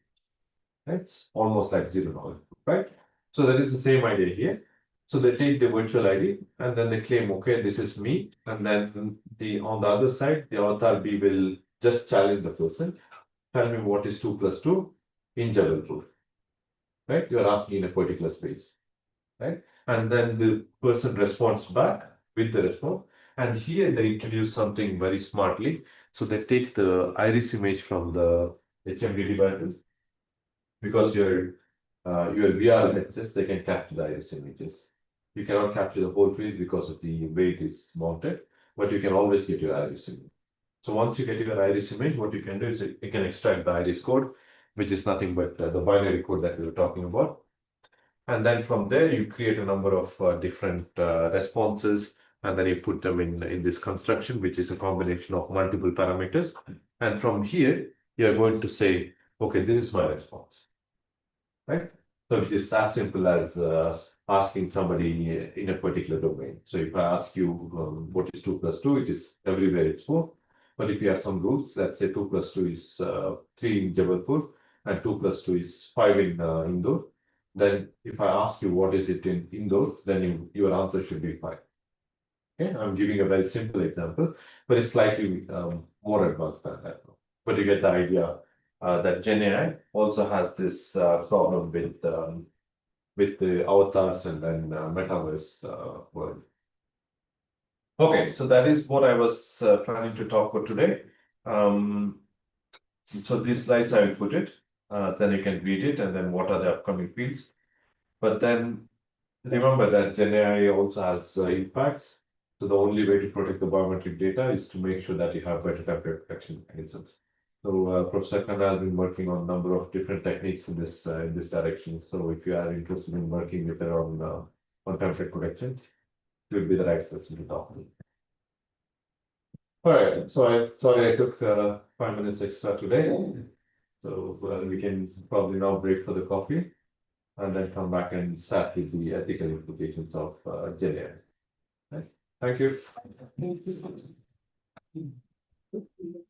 Right? It's almost like zero knowledge, right? So that is the same idea here. So they take the virtual ID and then they claim, okay, this is me. And then on the other side, the avatar B will just challenge the person. Tell me what is 2 plus 2 in Jabalpur, right? You are asking in a particular space, right? And then the person responds back with the response. And here they introduce something very smartly. So they take the iris image from the HMD devices because your VR lenses, they can capture the iris images. You cannot capture the whole field because of the way it is mounted, but you can always get your iris image. So once you get your iris image, what you can do is you can extract the iris code, which is nothing but the binary code that we were talking about. And then from there, you create a number of different responses, and then you put them in this construction, which is a combination of multiple parameters. And from here, you're going to say, okay, this is my response, right? So it is as simple as asking somebody in a particular domain. So if I ask you what is 2 plus 2, it is everywhere it's 4. But if you have some rules, let's say 2 plus 2 is 3 in Jabalpur and 2 plus 2 is 5 in Indore. Then if I ask you what is it in Indore, then your answer should be 5. Okay, I'm giving a very simple example, but it's slightly more advanced than that. But you get the idea that Gen AI also has this problem with the avatars and then metaverse world. Okay, so that is what I was planning to talk about today. So these slides I will put it, then you can read it, and then what are the upcoming fields. But then remember that Gen AI also has impacts. So the only way to protect the biometric data is to make sure that you have better template protection mechanisms. So Professor Khanna has been working on a number of different techniques in this direction. So if you are interested in working with her on template protection, she will be the right person to talk to. All right. So sorry I took 5 minutes extra today. So we can probably now break for the coffee and then come back and start with the ethical implications of Gen AI. Right. Thank you. you.